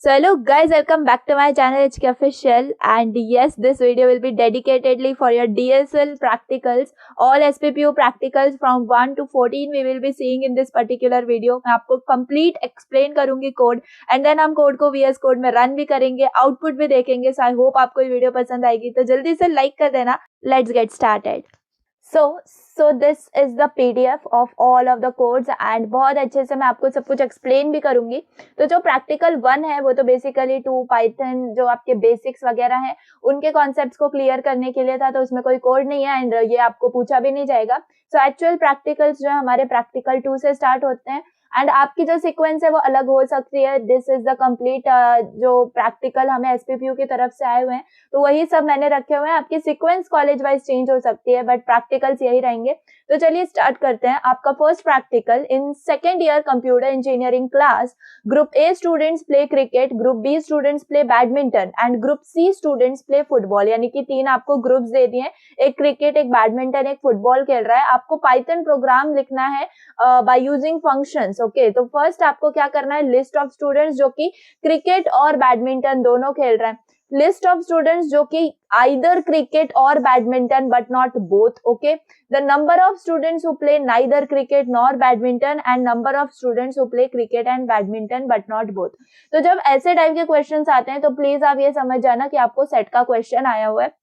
So hello guys, welcome back to my channel HK Official, and yes, this video will be dedicatedly for your DSL practicals. All SPPU practicals from 1 to 14 we will be seeing in this particular video. मैं आपको complete explain करूंगी code and then हम code को VS Code में run भी करेंगे, output भी देखेंगे. So I hope आपको ये video पसंद आएगी, तो जल्दी से like कर देना. Let's get started. So this is the PDF of all of the codes and बहुत अच्छे से मैं आपको सब कुछ explain भी करूंगी. तो जो practical 1 है वो तो basically 2 Python जो आपके basics वगैरह हैं उनके concepts को clear करने के लिए था, तो उसमें कोई code नहीं है and ये आपको पूछा भी नहीं जाएगा. So actual practicals जो है हमारे practical 2 से start होते हैं एंड आपकी जो सीक्वेंस है वो अलग हो सकती है. दिस इज द कंप्लीट जो प्रैक्टिकल हमें एसपीपीयू की तरफ से आए हुए हैं, तो वही सब मैंने रखे हुए हैं. आपकी सीक्वेंस कॉलेज वाइज चेंज हो सकती है बट प्रैक्टिकल्स यही रहेंगे. तो चलिए स्टार्ट करते हैं. आपका first practical in second year computer engineering class. Group A students play cricket, group B students play badminton and group C students play football. यानी कि 3 आपको ग्रुप्स दे दिए, एक क्रिकेट, एक बैडमिंटन, एक फुटबॉल खेल रहा है. आपको पाइथन प्रोग्राम लिखना है बाय यूजिंग फंक्शंस. ओके, तो फर्स्ट आपको क्या करना है, लिस्ट ऑफ स्टूडेंट्स जो कि क्रिकेट और बैडमिंटन दोनों खेल रहे हैं. लिस्ट ऑफ स्टूडेंट्स जो कि आइदर क्रिकेट और badminton but not both. Okay, the number of students who play neither cricket nor badminton and number of students who play cricket and badminton but not both. तो जब ऐसे type के questions आते हैं तो please आप ये समझ जाना कि आपको सेट का क्वेश्चन आया हुआ है.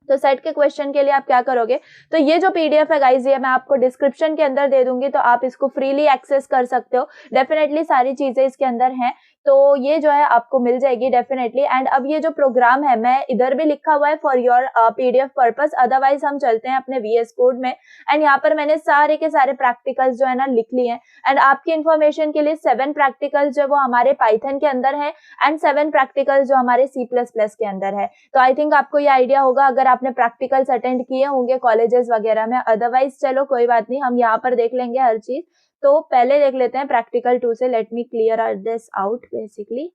तो सेट के क्वेश्चन के लिए आप क्या करोगे, तो ये जो पीडीएफ है गाइस ये मैं आपको डिस्क्रिप्शन के अंदर दे दूंगी, तो आप इसको फ्रीली एक्सेस कर सकते हो. डेफिनेटली सारी चीजें इसके अंदर हैं, तो ये जो है आपको मिल जाएगी डेफिनेटली. एंड अब ये जो प्रोग्राम है मैं इधर भी लिखा हुआ है for your PDF purpose. Otherwise हम चलते हैं अपने वीएस कोड में एंड यहाँ पर मैंने सारे के सारे प्रैक्टिकल्स जो है ना लिख लिए हैं. एंड आपकी इन्फॉर्मेशन के लिए 7 प्रैक्टिकल्स जो वो हमारे पाइथन के अंदर है एंड 7 प्रैक्टिकल्स जो हमारे C++ के अंदर है. तो आई थिंक आपको ये आइडिया होगा अगर आपने प्रैक्टिकल्स अटेंड किए होंगे कॉलेजेस वगैरह में. अदरवाइज चलो कोई बात नहीं, हम यहाँ पर देख लेंगे हर चीज. तो पहले देख लेते हैं प्रैक्टिकल 2 से. Let me clear this out basically.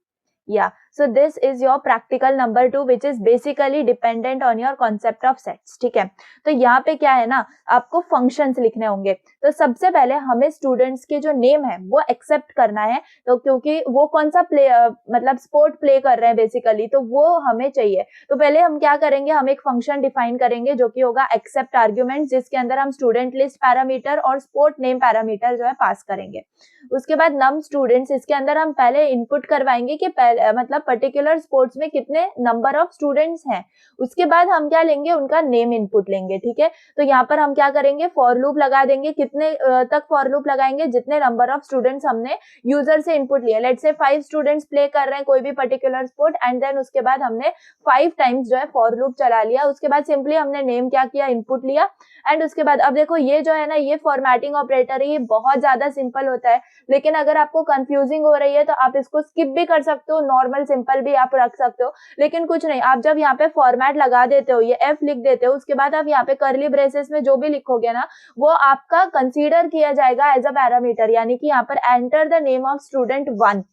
So this is your practical number 2 which is basically dependent on your concept of sets. ठीक है, तो यहाँ पे क्या है ना, आपको फंक्शंस लिखने होंगे. तो सबसे पहले हमें स्टूडेंट्स के जो नेम है वो एक्सेप्ट करना है, तो क्योंकि वो कौन सा प्ले मतलब स्पोर्ट प्ले कर रहे हैं बेसिकली, तो वो हमें चाहिए. तो पहले हम क्या करेंगे, हम एक फंक्शन डिफाइन करेंगे जो कि होगा एक्सेप्ट आर्ग्यूमेंट, जिसके अंदर हम स्टूडेंट लिस्ट पैरामीटर और स्पोर्ट नेम पैरामीटर जो है पास करेंगे. उसके बाद नम स्टूडेंट्स, इसके अंदर हम पहले इनपुट करवाएंगे कि मतलब पर्टिकुलर स्पोर्ट्स में कितने नंबर ऑफ स्टूडेंट्स हैं. उसके बाद हम क्या लेंगे, उनका नेम इनपुट लेंगे. ठीक है, तो यहाँ पर हम क्या करेंगे, फॉर लूप लगा देंगे. कितने तक फॉर लूप लगाएंगे, जितने नंबर ऑफ स्टूडेंट्स हमने यूजर से इनपुट लिया. लेट्स से 5 स्टूडेंट्स प्ले कर रहे हैं कोई भी पर्टिकुलर स्पोर्ट एंड देन उसके बाद हमने 5 टाइम्स जो है फॉर लूप चला लिया. उसके बाद सिंपली हमने नेम क्या किया, इनपुट लिया. एंड उसके बाद अब देखो ये जो है ना, ये फॉर्मेटिंग ऑपरेटर है, ये बहुत ज्यादा सिंपल होता है. लेकिन अगर आपको कंफ्यूजिंग हो रही है तो आप इसको स्किप भी कर सकते हो, नॉर्मल सिंपल भी आप रख सकते हो. लेकिन कुछ नहीं, आप जब यहाँ पे फॉर्मेट लगा देते हो, ये एफ लिख देते हो, उसके बाद आप यहाँ पे कर्ली ब्रेसेस में जो भी लिखोगे ना वो आपका कंसीडर किया जाएगा एज अ पैरामीटर. यानी कि यहाँ पर enter the name of student 1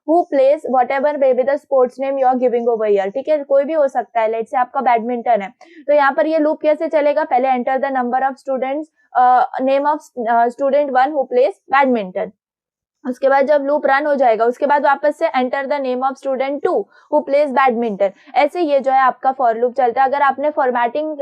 who plays whatever may be the sports name you are giving over here. ठीक है, कोई भी हो सकता है. लेट्स से आपका बैडमिंटन है, तो यहाँ पर ये लूप कैसे चलेगा, पहले enter the number of students, name of student 1 who plays badminton. उसके बाद जब लूप रन हो जाएगा उसके बाद वापस से enter the name of student 2 who plays badminton. ऐसे ये जो है आपका फॉर लूप चलता है. अगर आपने फॉर्मेटिंग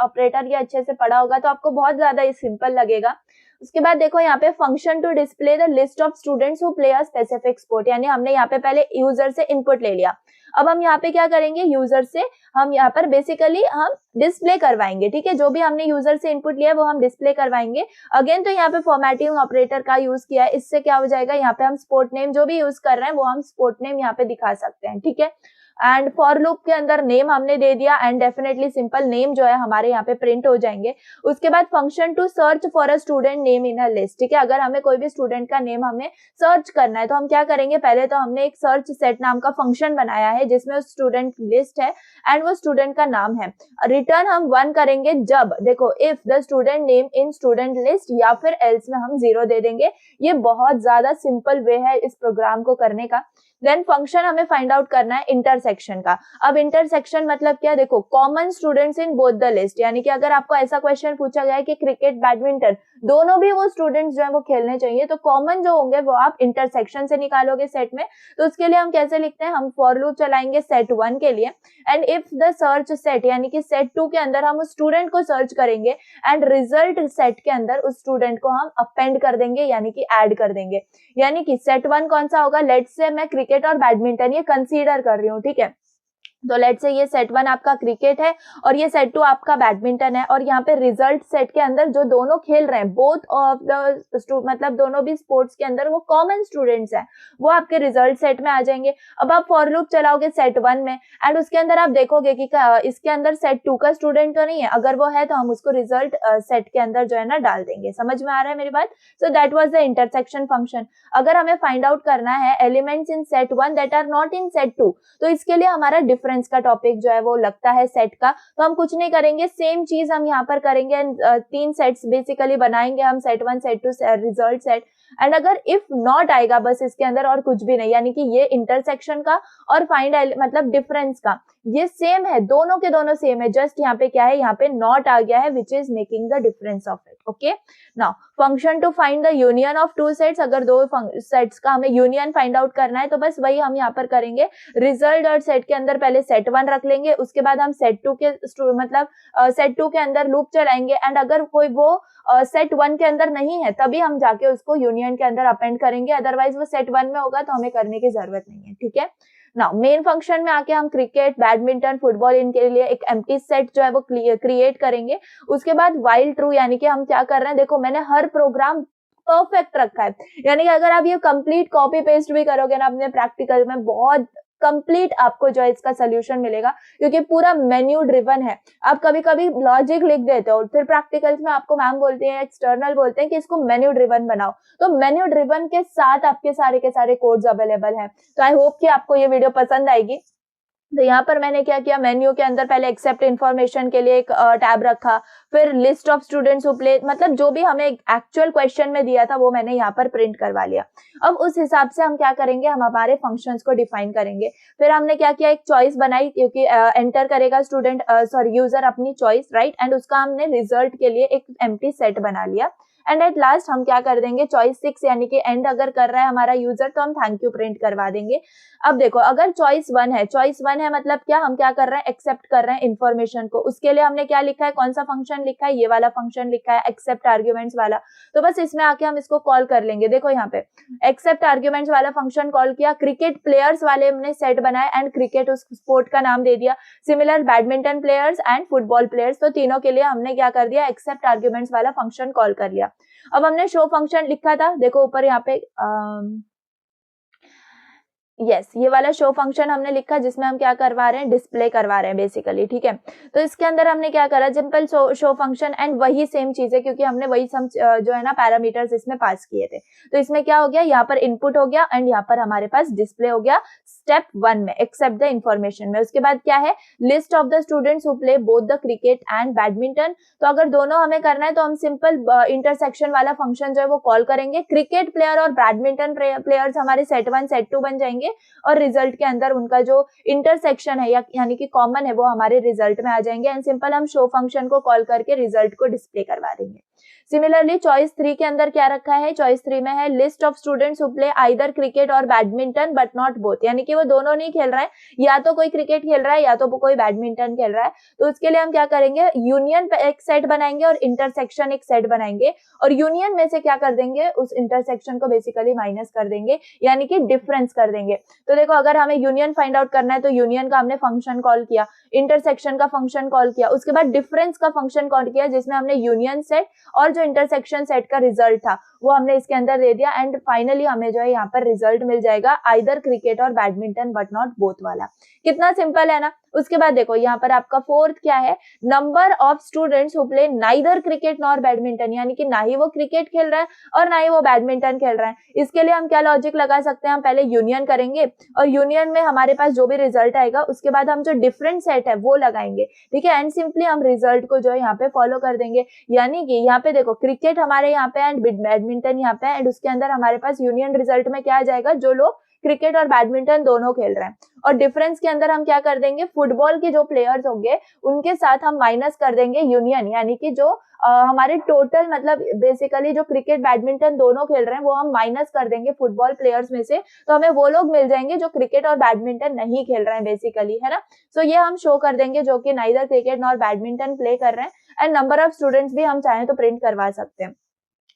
ऑपरेटर ये अच्छे से पढ़ा होगा तो आपको बहुत ज्यादा ये सिंपल लगेगा. उसके बाद देखो यहाँ पे function to display the list of students who play a specific sport. यानी हमने यहाँ पे पहले यूजर से इनपुट ले लिया. अब हम यहाँ पे क्या करेंगे, यूजर से हम यहाँ पर बेसिकली हम डिस्प्ले करवाएंगे. ठीक है, जो भी हमने यूजर से इनपुट लिया है वो हम डिस्प्ले करवाएंगे. अगेन तो यहाँ पे फॉर्मेटिंग ऑपरेटर का यूज किया है. इससे क्या हो जाएगा, यहाँ पे हम स्पोर्ट नेम जो भी यूज कर रहे हैं वो हम स्पोर्ट नेम यहाँ पे दिखा सकते हैं. ठीक है, एंड फॉर लूप के अंदर नेम हमने दे दिया एंड डेफिनेटली सिंपल नेम जो है हमारे यहाँ पे प्रिंट हो जाएंगे. उसके बाद function to search for a student name in a list. ठीक है, अगर हमें कोई भी स्टूडेंट का नेम हमें सर्च करना है तो हम क्या करेंगे, पहले तो हमने एक सर्च सेट नाम का फंक्शन बनाया है जिसमें स्टूडेंट लिस्ट है एंड वो स्टूडेंट का नाम है. रिटर्न हम 1 करेंगे जब देखो if the student name in student list, या फिर एल्स में हम 0 दे देंगे. ये बहुत ज्यादा सिंपल वे है इस प्रोग्राम को करने का. देन फंक्शन हमें फाइंड आउट करना है इंटरसेक्शन का। अब इंटरसेक्शन मतलब क्या, देखो common students in both the list, यानी कि अगर आपको ऐसा क्वेश्चन पूछा गया है कि क्रिकेट बैडमिंटन दोनों भी वो स्टूडेंट्स जो है वो खेलने चाहिए, तो कॉमन जो होंगे वो आप इंटरसेक्शन से निकालोगे सेट में। तो उसके लिए हम कैसे लिखते हैं, हम फॉर लूप चलाएंगे सेट 1 के लिए, and if the search set यानी कि सेट 2 के अंदर हम उस स्टूडेंट को सर्च करेंगे एंड रिजल्ट सेट के अंदर उस स्टूडेंट को हम अपेंड कर देंगे यानी कि ऐड कर देंगे। यानी कि सेट 1 कौन सा होगा, लेट्स से मैं क्रिकेट और बैडमिंटन ये कंसीडर कर रही हूँ, ठीक है। तो लेट्स से ये सेट 1 आपका क्रिकेट है और ये सेट 2 आपका बैडमिंटन है, और यहाँ पे रिजल्ट सेट के अंदर जो दोनों खेल रहे हैं, बोथ ऑफ द मतलब दोनों भी स्पोर्ट्स के अंदर वो कॉमन स्टूडेंट्स हैं, वो आपके रिजल्ट सेट में आ जाएंगे। अब आप फॉर लूप चलाओगे सेट 1 में एंड उसके अंदर आप देखोगे कि इसके अंदर सेट 2 का स्टूडेंट तो नहीं है, अगर वो है तो हम उसको रिजल्ट सेट के अंदर जो है ना डाल देंगे। समझ में आ रहा है मेरी बात? So that was the intersection function. अगर हमें फाइंड आउट करना है elements in set 1 that are not in set 2, तो इसके लिए हमारा डिफरेंस का टॉपिक जो है वो लगता है सेट का। तो हम कुछ नहीं करेंगे, सेम चीज हम यहाँ पर करेंगे, 3 सेट्स बेसिकली बनाएंगे हम, set 1 set 2 result set. And अगर इफ नॉट आएगा बस इसके अंदर और कुछ भी नहीं, यानी कि ये इंटरसेक्शन का और फाइंड मतलब डिफरेंस का ये सेम है, दोनों के दोनों सेम है, जस्ट यहाँ पे क्या है, यहाँ पे नॉट आ गया है which is making the difference of it. Okay, now function to find the union of two sets, अगर दो सेट्स का हमें यूनियन फाइंड आउट करना है तो बस वही हम यहाँ पर करेंगे, रिजल्ट और सेट के अंदर पहले सेट 1 रख लेंगे, उसके बाद हम सेट 2 के मतलब सेट 2 के अंदर लूप चलाएंगे, एंड अगर कोई वो सेट 1 के अंदर नहीं है तभी हम जाके उसको यूनियन के अंदर अपेंड करेंगे, अदरवाइज वो सेट 1 में होगा तो हमें करने की जरूरत नहीं है, ठीक है। नाउ मेन फंक्शन में आके हम क्रिकेट, बैडमिंटन, फुटबॉल इनके लिए एक एम्प्टी सेट जो है वो क्रिएट करेंगे। उसके बाद व्हाइल ट्रू, यानी कि हम क्या कर रहे हैं, देखो मैंने हर प्रोग्राम परफेक्ट रखा है, यानी कि अगर आप ये कंप्लीट कॉपी पेस्ट भी करोगे ना अपने प्रैक्टिकल में, बहुत कंप्लीट आपको जो है इसका सोल्यूशन मिलेगा, क्योंकि पूरा मेन्यू ड्रिवन है। आप कभी कभी लॉजिक लिख देते हो, फिर प्रैक्टिकल्स में आपको मैम बोलते हैं, एक्सटर्नल बोलते हैं कि इसको मेन्यू ड्रिवन बनाओ, तो मेन्यू ड्रिवन के साथ आपके सारे के सारे कोड्स अवेलेबल हैं। तो आई होप कि आपको ये वीडियो पसंद आएगी। तो यहाँ पर मैंने क्या किया, मेन्यू के अंदर पहले एक्सेप्ट इन्फॉर्मेशन के लिए एक टैब रखा, फिर list of students who play, मतलब जो भी हमें एक्चुअल क्वेश्चन में दिया था वो मैंने यहाँ पर प्रिंट करवा लिया। अब उस हिसाब से हम क्या करेंगे, हम हमारे फंक्शंस को डिफाइन करेंगे। फिर हमने क्या किया, एक चॉइस बनाई, क्योंकि एंटर करेगा स्टूडेंट यूजर अपनी चॉइस, राइट, एंड उसका हमने रिजल्ट के लिए एक एम्प्टी सेट बना लिया। एंड एट लास्ट हम क्या कर देंगे, चॉइस 6 यानी कि एंड अगर कर रहा है हमारा यूजर तो हम थैंक यू प्रिंट करवा देंगे। अब देखो अगर चॉइस 1 है, चॉइस 1 है मतलब क्या, हम क्या कर रहे हैं, एक्सेप्ट कर रहे हैं इन्फॉर्मेशन को। उसके लिए हमने क्या लिखा है, कौन सा फंक्शन लिखा है, ये वाला फंक्शन लिखा है, एक्सेप्ट आर्ग्यूमेंट्स वाला। तो बस इसमें आके हम इसको कॉल कर लेंगे। देखो यहाँ पे एक्सेप्ट आर्ग्यूमेंट्स वाला फंक्शन कॉल किया, क्रिकेट प्लेयर्स वाले हमने सेट बनाए एंड क्रिकेट उस स्पोर्ट का नाम दे दिया, similar badminton players and football players, तो तीनों के लिए हमने क्या कर दिया, एक्सेप्ट आर्ग्यूमेंट्स वाला फंक्शन कॉल कर लिया। अब हमने शो फंक्शन लिखा था, देखो ऊपर यहाँ पे ये वाला शो फंक्शन हमने लिखा, जिसमें हम क्या करवा रहे हैं, डिस्प्ले करवा रहे हैं बेसिकली, ठीक है। तो इसके अंदर हमने क्या करा, सिंपल शो फंक्शन एंड वही सेम चीज है, क्योंकि हमने वही सम जो है ना पैरामीटर्स इसमें पास किए थे। तो इसमें क्या हो गया, यहाँ पर इनपुट हो गया एंड यहाँ पर हमारे पास डिस्प्ले हो गया स्टेप 1 में, एक्सेप्ट द इन्फॉर्मेशन में। उसके बाद क्या है, list of the students who play both the cricket and badminton. तो अगर दोनों हमें करना है तो हम सिंपल इंटरसेक्शन वाला फंक्शन जो है वो कॉल करेंगे, क्रिकेट प्लेयर और बैडमिंटन प्लेयर्स हमारे सेट 1 सेट 2 बन जाएंगे, और रिजल्ट के अंदर उनका जो इंटरसेक्शन है यानी कि कॉमन है वो हमारे रिजल्ट में आ जाएंगे, एंड सिंपल हम शो फंक्शन को कॉल करके रिजल्ट को डिस्प्ले करवा देंगे। सिमिलरली चॉइस 3 के अंदर क्या रखा है, चॉइस 3 में है list of students who play either cricket और बैडमिंटन बट नॉट बोथ, यानी कि वो दोनों नहीं खेल रहा है, या तो कोई क्रिकेट खेल रहा है या तो कोई बैडमिंटन खेल रहा है। तो उसके लिए हम क्या करेंगे, यूनियन एक सेट बनाएंगे और इंटरसेक्शन एक सेट बनाएंगे, और यूनियन में से क्या कर देंगे, उस इंटरसेक्शन को बेसिकली माइनस कर देंगे, यानी कि डिफरेंस कर देंगे। तो देखो अगर हमें यूनियन फाइंड आउट करना है तो यूनियन का हमने फंक्शन कॉल किया, इंटरसेक्शन का फंक्शन कॉल किया, उसके बाद डिफरेंस का फंक्शन कॉल किया, जिसमें हमने यूनियन सेट और जो इंटरसेक्शन सेट का रिजल्ट था वो हमने इसके अंदर दे दिया, एंड फाइनली हमें जो है यहाँ पर रिजल्ट मिल जाएगा आइदर क्रिकेट और बैडमिंटन बट नॉट बोथ वाला। कितना सिंपल है ना। उसके बाद देखो यहाँ पर आपका फोर्थ क्या है, number of students who play neither cricket nor badminton, यानी कि ना ही वो क्रिकेट खेल रहा है और ना ही वो बैडमिंटन खेल रहा है। इसके लिए हम क्या लॉजिक लगा सकते हैं, हम पहले यूनियन करेंगे और यूनियन में हमारे पास जो भी रिजल्ट आएगा उसके बाद हम जो डिफरेंट सेट है वो लगाएंगे, ठीक है, एंड सिंपली हम रिजल्ट को जो है यहाँ पे फॉलो कर देंगे। यानी कि यहाँ पे देखो क्रिकेट हमारे यहाँ पे एंड बैडमिंटन यहाँ पे, एंड उसके अंदर हमारे पास यूनियन रिजल्ट में क्या आ जाएगा, जो लोग क्रिकेट और बैडमिंटन दोनों खेल रहे हैं। और डिफरेंस के अंदर हम क्या कर देंगे, फुटबॉल के जो प्लेयर्स होंगे उनके साथ हम माइनस कर देंगे यूनियन, यानी कि जो हमारे टोटल मतलब बेसिकली जो क्रिकेट बैडमिंटन दोनों खेल रहे हैं वो हम माइनस कर देंगे फुटबॉल प्लेयर्स में से, तो हमें वो लोग मिल जाएंगे जो क्रिकेट और बैडमिंटन नहीं खेल रहे हैं बेसिकली, है ना। सो ये हम शो कर देंगे जो कि neither cricket nor badminton play कर रहे हैं। एंड नंबर ऑफ स्टूडेंट्स भी हम चाहें तो प्रिंट करवा सकते हैं।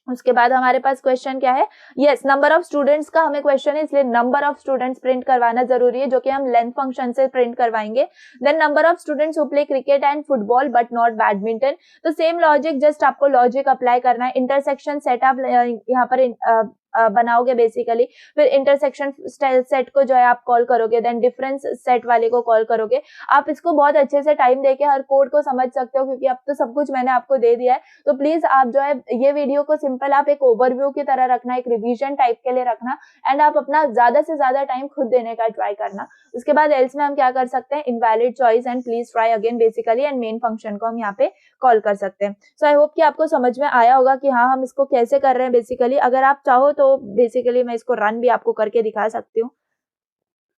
उसके बाद हमारे पास क्वेश्चन क्या है, यस नंबर ऑफ स्टूडेंट्स का हमें क्वेश्चन है, इसलिए नंबर ऑफ स्टूडेंट्स प्रिंट करवाना जरूरी है, जो कि हम लेंथ फंक्शन से प्रिंट करवाएंगे। Then number of students who play cricket and football but not badminton, तो सेम लॉजिक, जस्ट आपको लॉजिक अप्लाई करना है। इंटरसेक्शन सेट आप यहाँ पर बनाओगे बेसिकली, फिर इंटरसेक्शन सेट को जो है आप कॉल करोगे, देन डिफरेंस सेट वाले को कॉल करोगे। आप इसको बहुत अच्छे से टाइम देके हर कोड को समझ सकते हो, क्योंकि अब तो सब कुछ मैंने आपको दे दिया है। तो प्लीज आप जो है ये वीडियो को सिंपल आप एक ओवरव्यू की तरह रखना, एक रिवीजन टाइप के लिए रखना, एंड आप अपना ज्यादा से ज्यादा टाइम खुद देने का ट्राई करना। उसके बाद एल्स में हम क्या कर सकते हैं, invalid choice and please try again basically, and main function को हम यहाँ पे कॉल कर सकते हैं। सो आई होप कि आपको समझ में आया होगा कि हाँ हम इसको कैसे कर रहे हैं बेसिकली। अगर आप चाहो तो बेसिकली मैं इसको रन भी आपको करके दिखा सकती हूँ।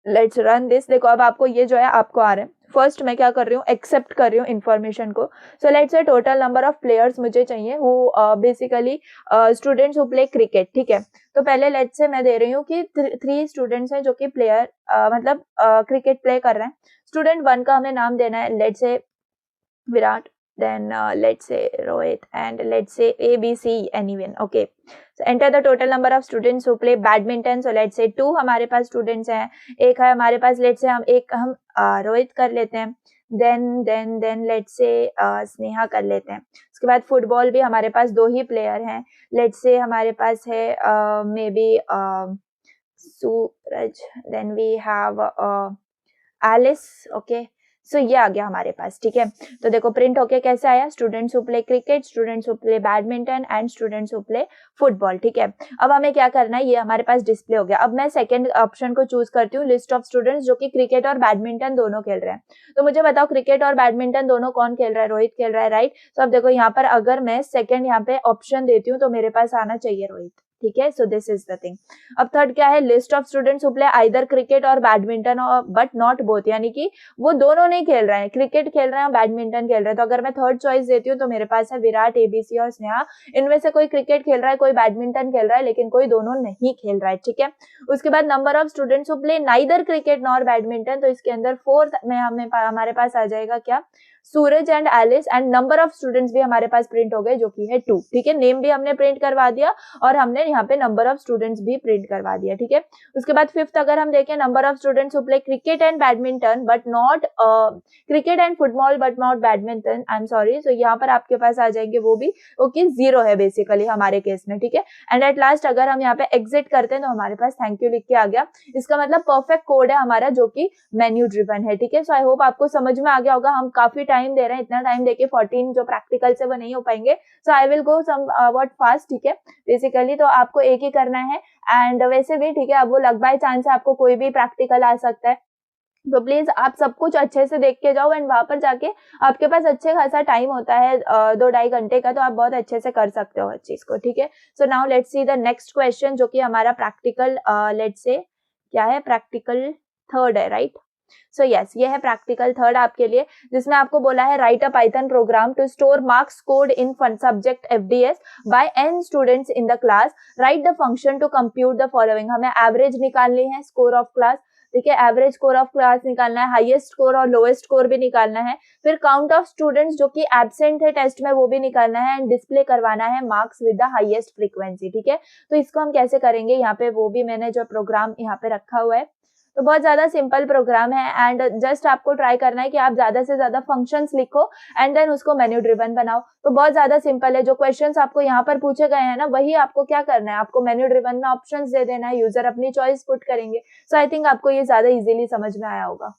Let's run this. देखो अब आपको ये जो है आपको आ रहा है। फर्स्ट मैं क्या कर रही हूँ, एक्सेप्ट कर रही हूँ इन्फॉर्मेशन को। So let's say total number of players मुझे चाहिए who basically students who play cricket, ठीक है। तो पहले लेट्स से मैं दे रही हूँ कि 3 स्टूडेंट्स हैं जो कि प्लेयर मतलब क्रिकेट प्ले कर रहे हैं। स्टूडेंट 1 का हमें नाम देना है, let's say Virat, then let's say Rohit, and let's say ABC anyone, okay. So enter the total number of students who play badminton. So let's say 2 हमारे पास स्टूडेंट्स हैं, एक है हमारे पास, लेट्स से हम रोहित कर लेते हैं, देन लेट्स से स्नेहा कर लेते हैं। उसके बाद फुटबॉल भी हमारे पास 2 ही प्लेयर हैं, लेट्स से हमारे पास है maybe Suraj, then we have Alice, okay. So ये आ गया हमारे पास, ठीक है। तो देखो प्रिंट होके कैसे आया, students who play cricket, students who play badminton and students who play football, ठीक है। अब हमें क्या करना है, ये हमारे पास डिस्प्ले हो गया। अब मैं सेकंड ऑप्शन को चूज करती हूँ, लिस्ट ऑफ स्टूडेंट्स जो कि क्रिकेट और बैडमिंटन दोनों खेल रहे हैं। तो मुझे बताओ क्रिकेट और बैडमिंटन दोनों कौन खेल रहा है, रोहित खेल रहा है, राइट। तो अब देखो यहाँ पर अगर मैं सेकंड यहाँ पे ऑप्शन देती हूँ तो मेरे पास आना चाहिए रोहित, ठीक है। So this is the thing. अब थर्ड क्या है, list of students who play either cricket और बैडमिंटन बट नॉट बोथ, यानी कि वो दोनों नहीं खेल रहे हैं, क्रिकेट खेल रहे हैं और बैडमिंटन खेल रहे हैं। तो अगर मैं थर्ड चॉइस देती हूँ तो मेरे पास है विराट, एबीसी और स्नेहा। इनमें से कोई क्रिकेट खेल रहा है, कोई बैडमिंटन खेल रहा है, लेकिन कोई दोनों नहीं खेल रहा है, ठीक है। उसके बाद number of students who play neither cricket nor badminton, तो इसके अंदर फोर्थ में हमारे पास आ जाएगा क्या, Suraj and Alice. And number of students भी हमारे पास प्रिंट हो गए जो कि है 2, ठीक है। नेम भी हमने प्रिंट करवा दिया और हमने यहाँ पे नंबर ऑफ स्टूडेंट्स भी प्रिंट करवा दिया, ठीक है। उसके बाद फिफ्थ अगर हम देखें, number of students who play cricket and badminton but not cricket and football but not badminton, I am sorry. So यहाँ पर आपके पास आ जाएंगे वो भी, ओके 0 है बेसिकली हमारे केस में, ठीक है। एंड एट लास्ट अगर हम यहाँ पे एग्जिट करते हैं तो हमारे पास थैंक यू लिख के आ गया। इसका मतलब परफेक्ट कोड है हमारा जो कि मेन्यू ड्रिवन है, ठीक है। सो आई होप आपको समझ में आ गया होगा। हम काफी टाइम दे रहे हैं, इतना टाइम देके 14 जो प्रैक्टिकल से वो नहीं हो पाएंगे। So I will go somewhat fast, ठीक है बेसिकली। तो आपको एक ही करना है एंड वैसे भी ठीक है, अब वो लक बाय चांस है, आपको कोई भी प्रैक्टिकल आ सकता है। तो प्लीज आप सब कुछ अच्छे से देख के जाओ एंड वहां पर जाके आपके पास अच्छे खासा टाइम होता है 2-2.5 घंटे का, तो आप बहुत अच्छे से कर सकते हो हर चीज को, ठीक है। So now let's see the next question जो कि हमारा प्रैक्टिकल लेट्स से क्या है, प्रैक्टिकल थर्ड है, राइट। सो यस ये है प्रैक्टिकल थर्ड आपके लिए, जिसमें आपको बोला है write a Python program to store marks code in subject FDS by n students in the class, write the function to compute the following. हमें एवरेज निकालनी है, स्कोर ऑफ क्लास, ठीक है, एवरेज स्कोर ऑफ क्लास निकालना है, highest score और lowest score भी निकालना है, फिर काउंट ऑफ स्टूडेंट्स जो कि एब्सेंट थे टेस्ट में वो भी निकालना है, एंड डिस्प्ले करवाना है marks with the highest frequency, ठीक है। तो इसको हम कैसे करेंगे, यहाँ पे वो भी मैंने जो प्रोग्राम यहाँ पे रखा हुआ है। तो बहुत ज्यादा सिंपल प्रोग्राम है एंड जस्ट आपको ट्राई करना है कि आप ज्यादा से ज्यादा फंक्शंस लिखो एंड देन उसको मेन्यू ड्रिवन बनाओ। तो बहुत ज्यादा सिंपल है, जो क्वेश्चंस आपको यहाँ पर पूछे गए हैं ना वही आपको क्या करना है, आपको मेन्यू ड्रिवन में ऑप्शंस दे देना है, यूजर अपनी चॉइस पुट करेंगे। सो आई थिंक आपको ये ज्यादा इजीली समझ में आया होगा।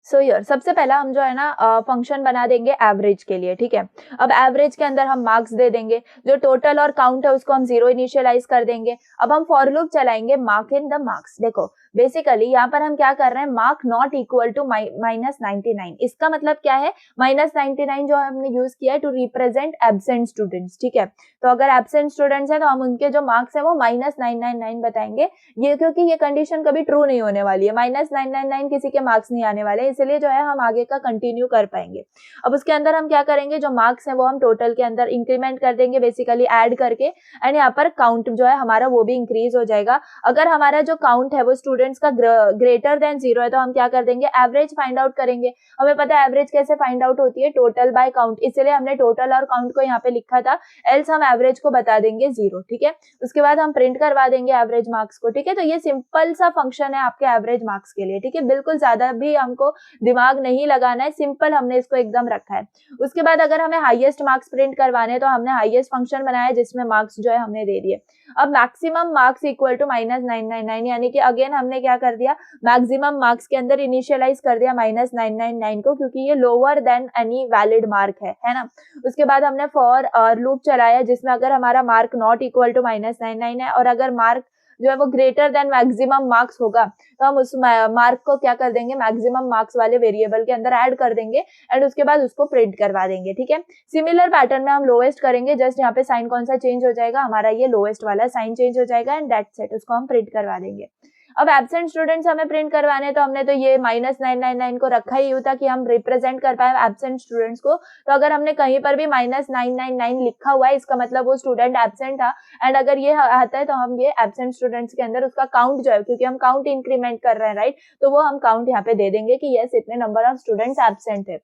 सो हियर सबसे पहला हम जो है ना फंक्शन बना देंगे एवरेज के लिए, ठीक है। अब एवरेज के अंदर हम मार्क्स दे देंगे, जो टोटल और काउंट है उसको हम 0 इनिशियलाइज कर देंगे। अब हम फॉर लूप चलाएंगे मार्क इन द मार्क्स। देखो बेसिकली यहाँ पर हम क्या कर रहे हैं, मार्क नॉट इक्वल टू -99। इसका मतलब क्या है, -99 जो हमने यूज किया है टू रिप्रेजेंट एब्सेंट स्टूडेंट्स, ठीक है। तो अगर एब्सेंट स्टूडेंट्स है तो हम उनके जो मार्क्स है वो -999 बताएंगे, ये क्योंकि ये कंडीशन कभी ट्रू नहीं होने वाली है, -999 किसी के मार्क्स नहीं आने वाले, इसलिए जो है हम आगे का कंटिन्यू कर पाएंगे। अब उसके अंदर हम क्या करेंगे, जो मार्क्स है वो हम टोटल के अंदर इंक्रीमेंट कर देंगे बेसिकली ऐड करके, एंड यहाँ पर काउंट जो है हमारा वो भी इंक्रीज हो जाएगा। अगर हमारा जो काउंट है वो स्टूडेंट्स का ग्रेटर देन 0 है तो हम क्या कर देंगे, एवरेज फाइंड आउट करेंगे। हमें पता है एवरेज कैसे फाइंड आउट होती है, टोटल बाय काउंट, इसलिए हमने टोटल और काउंट को यहाँ पे लिखा था, एल्स हम एवरेज को बता देंगे 0, ठीक है। उसके बाद हम प्रिंट करवा देंगे एवरेज मार्क्स को, ठीक है। तो ये सिंपल सा फंक्शन है आपके एवरेज मार्क्स के लिए, ठीक है। बिल्कुल ज्यादा भी हमको दिमाग नहीं लगाना है, सिंपल हमने इसको एकदम रखा है। उसके बाद अगर हमें हाईएस्ट मार्क्स प्रिंट करवाने तो हमने हाईएस्ट फंक्शन बनाया जिसमें मार्क्स जो है हमने दे दिए। अब मैक्सिमम मार्क्स इक्वल टू -999, यानी कि अगेन हमने क्या कर दिया, मैक्सिमम मार्क्स के अंदर इनिशियलाइज कर दिया -999 को, क्योंकि ये lower than any valid mark है ना। उसके बाद हमने फॉर लूप चलाया जिसमें अगर हमारा मार्क नॉट इक्वल टू -99 है और अगर मार्क जो है वो ग्रेटर देन मैक्सिमम मार्क्स होगा तो हम उस मार्क को क्या कर देंगे, मैक्सिमम मार्क्स वाले वेरिएबल के अंदर ऐड कर देंगे एंड उसके बाद उसको प्रिंट करवा देंगे, ठीक है। सिमिलर पैटर्न में हम लोएस्ट करेंगे, जस्ट यहाँ पे साइन कौन सा चेंज हो जाएगा, हमारा ये लोएस्ट वाला साइन चेंज हो जाएगा एंड दैट्स इट, उसको हम प्रिंट करवा देंगे। अब एब्सेंट स्टूडेंट्स हमें प्रिंट करवाने तो हमने तो ये -999 को रखा ही था कि हम रिप्रेजेंट कर पाए एब्सेंट स्टूडेंट्स को। तो अगर हमने कहीं पर भी -999 लिखा हुआ है इसका मतलब वो स्टूडेंट एब्सेंट था, एंड अगर ये आता है तो हम ये एब्सेंट स्टूडेंट्स के अंदर उसका काउंट जो है, क्योंकि हम काउंट इंक्रीमेंट कर रहे हैं राइट, तो वो हम काउंट यहाँ पे दे देंगे कि यस इतने नंबर ऑफ स्टूडेंट्स एब्सेंट है।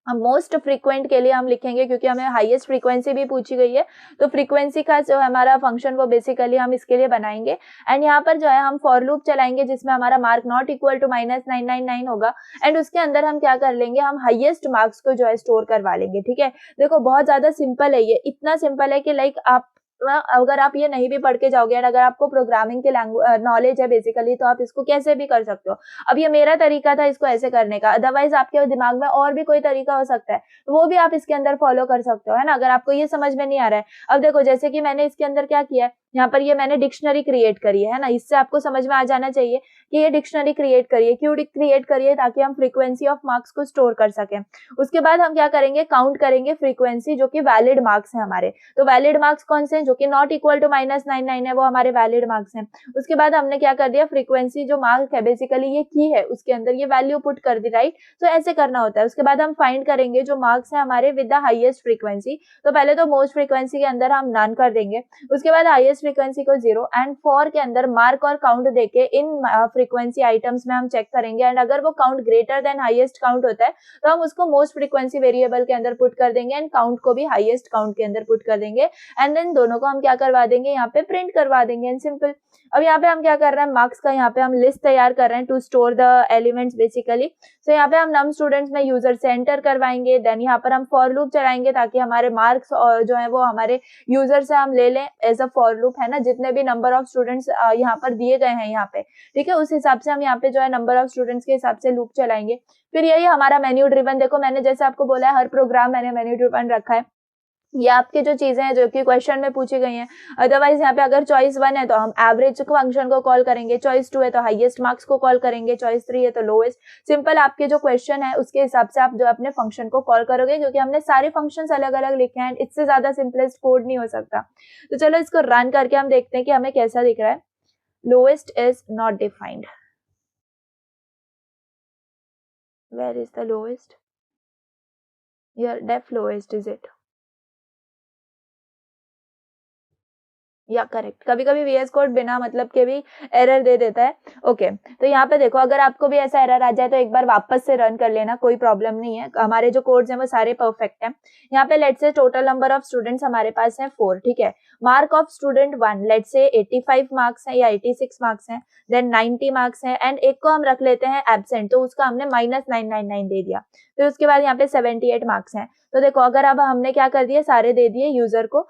हम मोस्ट फ्रीक्वेंट के लिए हम लिखेंगे क्योंकि हमें हाईएस्ट फ्रीक्वेंसी भी पूछी गई है, तो फ्रीक्वेंसी का जो हमारा फंक्शन वो बेसिकली हम इसके लिए बनाएंगे। एंड यहाँ पर जो है हम फॉर लूप चलाएंगे जिसमें हमारा मार्क नॉट इक्वल टू -999 होगा एंड उसके अंदर हम क्या कर लेंगे, हम हाईएस्ट मार्क्स को जो है स्टोर करवा लेंगे, ठीक है। देखो बहुत ज्यादा सिंपल है ये, इतना सिंपल है कि लाइक आप अगर आप ये नहीं भी पढ़ के जाओगे और अगर आपको प्रोग्रामिंग के नॉलेज है बेसिकली तो आप इसको कैसे भी कर सकते हो। अब ये मेरा तरीका था इसको ऐसे करने का, अदरवाइज आपके दिमाग में और भी कोई तरीका हो सकता है तो वो भी आप इसके अंदर फॉलो कर सकते हो, है ना, अगर आपको ये समझ में नहीं आ रहा है। अब देखो जैसे कि मैंने इसके अंदर क्या किया है, यहाँ पर ये मैंने डिक्शनरी क्रिएट करी है ना, इससे आपको समझ में आ जाना चाहिए कि ये डिक्शनरी क्रिएट करिए, क्यों क्रिएट करिए, ताकि हम फ्रीक्वेंसी ऑफ मार्क्स को स्टोर कर सकें। उसके बाद हम क्या करेंगे, काउंट करेंगे फ्रीक्वेंसी जो कि वैलिड मार्क्स है हमारे, तो वैलिड मार्क्स कौन से हैं, जो कि नॉट इक्वल टू -99 है वो हमारे वैलिड मार्क्स हैं। उसके बाद हमने क्या कर दिया, फ्रीक्वेंसी जो मार्क है बेसिकली ये की है उसके अंदर ये वैल्यू पुट कर दी राइट, तो ऐसे करना होता है। उसके बाद हम फाइंड करेंगे जो मार्क्स है हमारे विद द हाईएस्ट फ्रीक्वेंसी, तो पहले तो मोस्ट फ्रीक्वेंसी के अंदर हम नन कर देंगे, उसके बाद हाईएस्ट फ्रीक्वेंसी को 0 एंड फॉर के अंदर मार्क और काउंट देके इन फ्रीक्वेंसी आइटम्स में हम चेक करेंगे एंड अगर वो count greater than highest count होता है तो हम उसको मोस्ट फ्रीक्वेंसी वेरिएबल के अंदर पुट कर देंगे एंड काउंट को भी हाईएस्ट काउंट के अंदर पुट कर देंगे एंड देन दोनों को हम क्या करवा देंगे, यहाँ पे प्रिंट करवा देंगे एंड सिंपल। अब यहाँ पे हम क्या कर रहे हैं, मार्क्स का यहाँ पे हम लिस्ट तैयार कर रहे हैं to store the elements basically. So यहाँ पे हम नम स्टूडेंट्स में यूजर से एंटर करवाएंगे, देन यहाँ पर हम फॉर लूप चलाएंगे ताकि हमारे मार्क्स जो है वो हमारे यूजर से हम ले लें एज अ फॉर लूप, है ना, जितने भी नंबर ऑफ स्टूडेंट्स यहाँ पर दिए गए हैं यहाँ पे, ठीक है, उस हिसाब से हम यहाँ पे जो है नंबर ऑफ स्टूडेंट्स के हिसाब से लूप चलाएंगे। फिर यही हमारा मेन्यू ड्रिवन, देखो मैंने जैसे आपको बोला है हर प्रोग्राम मैंने मेन्यू ड्रिवन रखा है, ये आपके जो चीजें हैं जो कि क्वेश्चन में पूछी गई हैं। अदरवाइज यहाँ पे अगर चॉइस 1 है तो हम एवरेज फंक्शन को कॉल करेंगे, चॉइस 2 है तो हाईएस्ट मार्क्स को कॉल करेंगे, चॉइस 3 है तो लोएस्ट। सिंपल आपके जो क्वेश्चन है उसके हिसाब से आप जो अपने फंक्शन को कॉल करोगे, क्योंकि हमने सारे फंक्शंस अलग अलग लिखे हैं, इससे ज्यादा सिंपलेस्ट कोड नहीं हो सकता। तो चलो इसको रन करके हम देखते हैं कि हमें कैसा दिख रहा है। Lowest is not defined, where is the lowest, your def lowest is it, या करेक्ट। कभी कभी VS कोड बिना मतलब के भी एरर दे देता है। ओके तो यहाँ पे देखो अगर आपको भी ऐसा एरर आ जाए तो एक बार वापस से रन कर लेना, कोई प्रॉब्लम नहीं है, हमारे जो कोड्स हैं वो सारे परफेक्ट हैं। यहाँ पे let's say total number of students हमारे पास है 4, ठीक है। Mark of student 1 let's say 85 marks है या 86 मार्क्स है, देन 90 मार्क्स है एंड एक को हम रख लेते हैं एब्सेंट, तो उसका हमने -999 दे दिया। फिर उसके बाद यहाँ पे 78 मार्क्स हैं, तो देखो अगर अब हमने क्या कर दिया, सारे दे दिए यूजर को,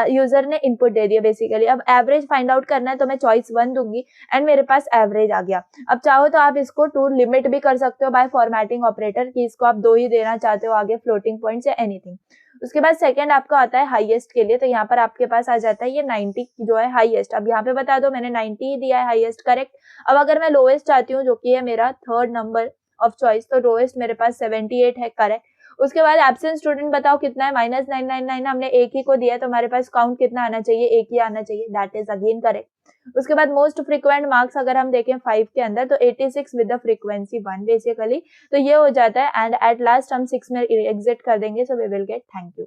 यूजर ने इनपुट दे दिया बेसिकली। अब एवरेज फाइंड आउट करना है तो मैं चॉइस 1 दूंगी एंड मेरे पास एवरेज आ गया। अब चाहो तो आप इसको टू लिमिट भी कर सकते हो बाय फॉर्मेटिंग ऑपरेटर कि इसको आप 2 ही देना चाहते हो आगे, फ्लोटिंग पॉइंट्स या एनीथिंग। उसके बाद सेकंड आपका आता है हाईएस्ट के लिए, तो यहाँ पर आपके पास आ जाता है ये 90 जो है हाईएस्ट। अब यहाँ पे बता दो मैंने 90 ही दिया है हाईएस्ट, करेक्ट। अब अगर मैं लोएस्ट चाहती हूँ जो कि है मेरा थर्ड नंबर ऑफ चॉइस, तो लोएस्ट मेरे पास 78 है, करेक्ट। उसके बाद एब्सेंट स्टूडेंट बताओ कितना है, -999, हमने एक ही को दिया है तो हमारे पास काउंट कितना आना चाहिए, एक ही आना चाहिए, दैट इज अगेन करेक्ट। उसके बाद मोस्ट फ्रीक्वेंट मार्क्स अगर हम देखें 5 के अंदर तो 86 विद द फ्रीक्वेंसी 1 बेसिकली, तो ये हो जाता है। एंड एट लास्ट हम 6 में एग्जिट कर देंगे, so we will get thank you.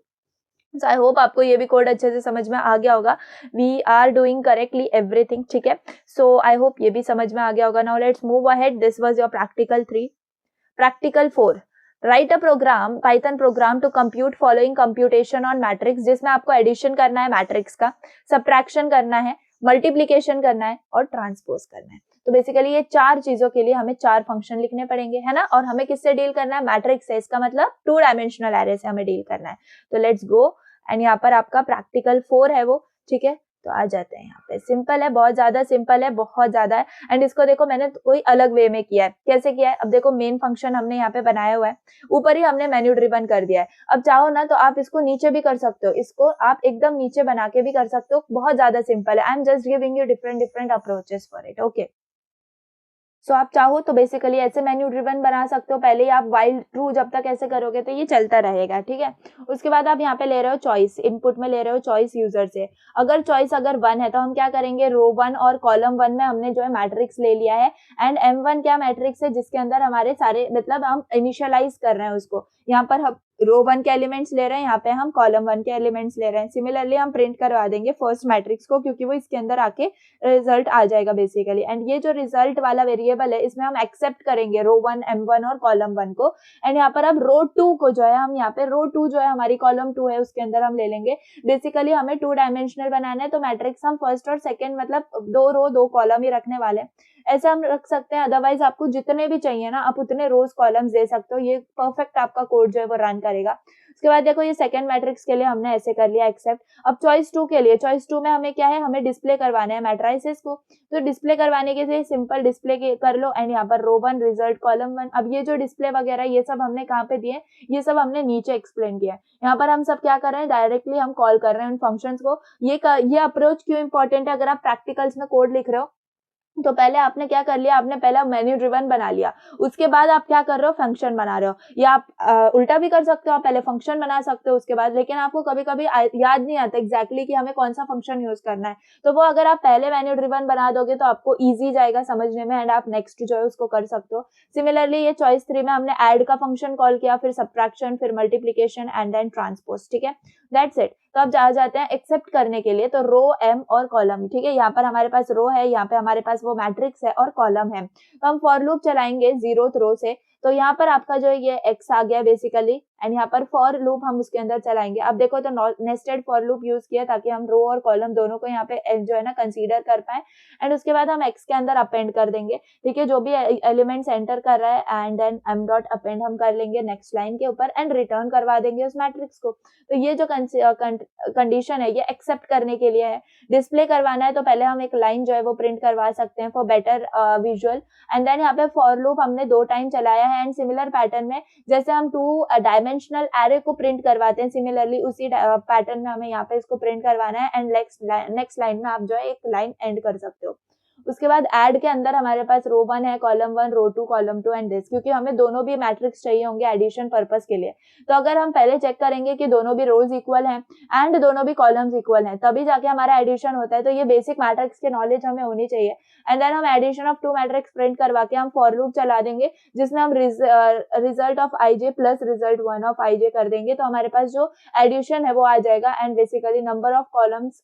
So I hope आपको ये भी कोड अच्छे से समझ में आ गया होगा। We are doing correctly everything, ठीक है। सो आई होप ये भी समझ में आ गया होगा। Now let's move ahead, this was your practical 3। Practical 4, write a program, Python program to compute following computation on matrix, जिसमें आपको एडिशन करना है मैट्रिक्स का, सब्ट्रैक्शन करना है, मल्टीप्लीकेशन करना है और ट्रांसपोज करना है। तो बेसिकली ये 4 चीजों के लिए हमें 4 फंक्शन लिखने पड़ेंगे, है ना। और हमें किससे डील करना है, मैट्रिक्स से, इसका मतलब 2 डायमेंशनल एरे से हमें डील करना है। तो लेट्स गो, एंड यहाँ पर आपका प्रैक्टिकल 4 है वो, ठीक है। तो आ जाते हैं यहाँ पे, सिंपल है, बहुत ज्यादा सिंपल है, बहुत ज्यादा है। एंड इसको देखो मैंने कोई अलग वे में किया है, कैसे किया है, अब देखो मेन फंक्शन हमने यहाँ पे बनाया हुआ है, ऊपर ही हमने मेन्यू ड्रिवन कर दिया है। अब चाहो ना तो आप इसको नीचे भी कर सकते हो, इसको आप एकदम नीचे बना के भी कर सकते हो, बहुत ज्यादा सिंपल है। I am just giving you different approaches for it, okay. So आप चाहो तो बेसिकली ऐसे मेन्यू ड्रिवन बना सकते हो, पहले ही आप वाइल ट्रू जब तक ऐसे करोगे तो ये चलता रहेगा, ठीक है। उसके बाद आप यहाँ पे ले रहे हो चॉइस, इनपुट में ले रहे हो चॉइस यूजर से। अगर चॉइस अगर 1 है तो हम क्या करेंगे, रो 1 और कॉलम 1 में हमने जो है मैट्रिक्स ले लिया है। एंड M1 क्या मैट्रिक्स है, जिसके अंदर हमारे सारे, मतलब हम इनिशियलाइज कर रहे हैं उसको, यहाँ पर हम रो 1 के एलिमेंट्स ले रहे हैं, यहाँ पे हम कॉलम 1 के एलिमेंट्स ले रहे हैं। सिमिलरली हम प्रिंट करवा देंगे फर्स्ट मैट्रिक्स को, क्योंकि वो इसके अंदर आके रिजल्ट आ जाएगा बेसिकली। एंड ये जो रिजल्ट वाला वेरिएबल है इसमें हम एक्सेप्ट करेंगे रो 1, M1 और कॉलम 1 को। एंड यहाँ पर अब रो 2 को जो है हम यहाँ पे रो 2 जो है हमारी कॉलम 2 है उसके अंदर हम ले लेंगे। बेसिकली हमें 2 डायमेंशनल बनाना है, तो मैट्रिक्स हम फर्स्ट और सेकंड मतलब 2 रो 2 कॉलम ही रखने वाले हैं, ऐसे हम रख सकते हैं। अदरवाइज आपको जितने भी चाहिए ना आप उतने रोज कॉलम्स दे सकते हो, ये परफेक्ट आपका कोड जो है वो रन करेगा। उसके बाद देखो ये सेकंड मैट्रिक्स के लिए हमने ऐसे कर लिया एक्सेप्ट। अब चॉइस 2 के लिए, चॉइस 2 में हमें क्या है, हमें डिस्प्ले करवाना है मैट्रिसेस को, तो डिस्प्ले करवाने के लिए सिंपल डिस्प्ले कर लो। एंड यहाँ पर रो 1 रिजल्ट कॉलम 1। अब ये जो डिस्प्ले वगैरह ये सब हमने कहाँ पे दिए, ये सब हमने नीचे एक्सप्लेन किया है। यहाँ पर हम सब क्या कर रहे हैं, डायरेक्टली हम कॉल कर रहे हैं उन फंक्शंस को। ये अप्रोच क्यों इंपॉर्टेंट है, अगर आप प्रैक्टिकल्स में कोड लिख रहे हो तो पहले आपने क्या कर लिया, आपने पहला मेन्यू ड्रिवन बना लिया, उसके बाद आप क्या कर रहे हो, फंक्शन बना रहे हो। या आप उल्टा भी कर सकते हो, आप पहले फंक्शन बना सकते हो उसके बाद, लेकिन आपको कभी कभी याद नहीं आता एग्जैक्टली कि हमें कौन सा फंक्शन यूज करना है, तो वो अगर आप पहले मेन्यू ड्रिवन बना दोगे तो आपको ईजी जाएगा समझने में, एंड आप नेक्स्ट जो है उसको कर सकते हो। सिमिलरली ये चॉइस 3 में हमने ऐड का फंक्शन कॉल किया, फिर सब्ट्रैक्शन, फिर मल्टीप्लीकेशन एंड देन ट्रांसपोज, ठीक है, दैट्स इट। तो अब जा जाते हैं एक्सेप्ट करने के लिए, तो रो, एम और कॉलम, ठीक है। यहाँ पर हमारे पास रो है, यहाँ पे हमारे पास वो मैट्रिक्स है और कॉलम है, तो हम फॉर लूप चलाएंगे 0th रो से। तो यहाँ पर आपका जो ये x आ गया बेसिकली, एंड यहाँ पर फॉर लूप हम उसके अंदर चलाएंगे। अब देखो तो नेस्टेड फॉर लूप यूज किया ताकि हम रो और कॉलम दोनों को यहाँ पे जो है ना कंसीडर कर पाए। एंड उसके बाद हम x के अंदर अपेंड कर देंगे, ठीक है, जो भी एलिमेंट्स एंटर कर रहा है, and then m dot append हम कर लेंगे नेक्स्ट लाइन के ऊपर, एंड रिटर्न करवा देंगे उस मैट्रिक्स को। तो ये जो कंडीशन है ये एक्सेप्ट करने के लिए है। डिस्प्ले करवाना है तो पहले हम एक लाइन जो है वो प्रिंट करवा सकते हैं for better visual. And then यहाँ पे फॉर लूप हमने 2 टाइम चलाया है, एंड सिमिलर पैटर्न में जैसे हम 2 डायमेंशनल एरे को प्रिंट करवाते हैं, सिमिलरली उसी पैटर्न में हमें यहाँ पे इसको प्रिंट करवाना है। एंड नेक्स्ट लाइन में आप जो है एक लाइन एंड कर सकते हो। उसके बाद ऐड के अंदर हमारे पास रो 1 है, column 1, row 2, column 2 and this, क्योंकि हमें दोनों भी मैट्रिक्स चाहिए होंगे एडिशन पर्पस के लिए। तो अगर हम पहले चेक करेंगे कि दोनों भी रोज इक्वल हैं एंड दोनों भी कॉलम्स इक्वल हैं, तभी जाके हमारा एडिशन होता है। तो ये बेसिक मैट्रिक्स की नॉलेज हमें होनी चाहिए। एंड देन हम एडिशन ऑफ 2 मैट्रिक्स प्रिंट करवा के हम फॉर लूप चला देंगे, जिसमें हम result of ij plus result 1 of ij कर देंगे, तो हमारे पास जो एडिशन है वो आ जाएगा। And basically number of columns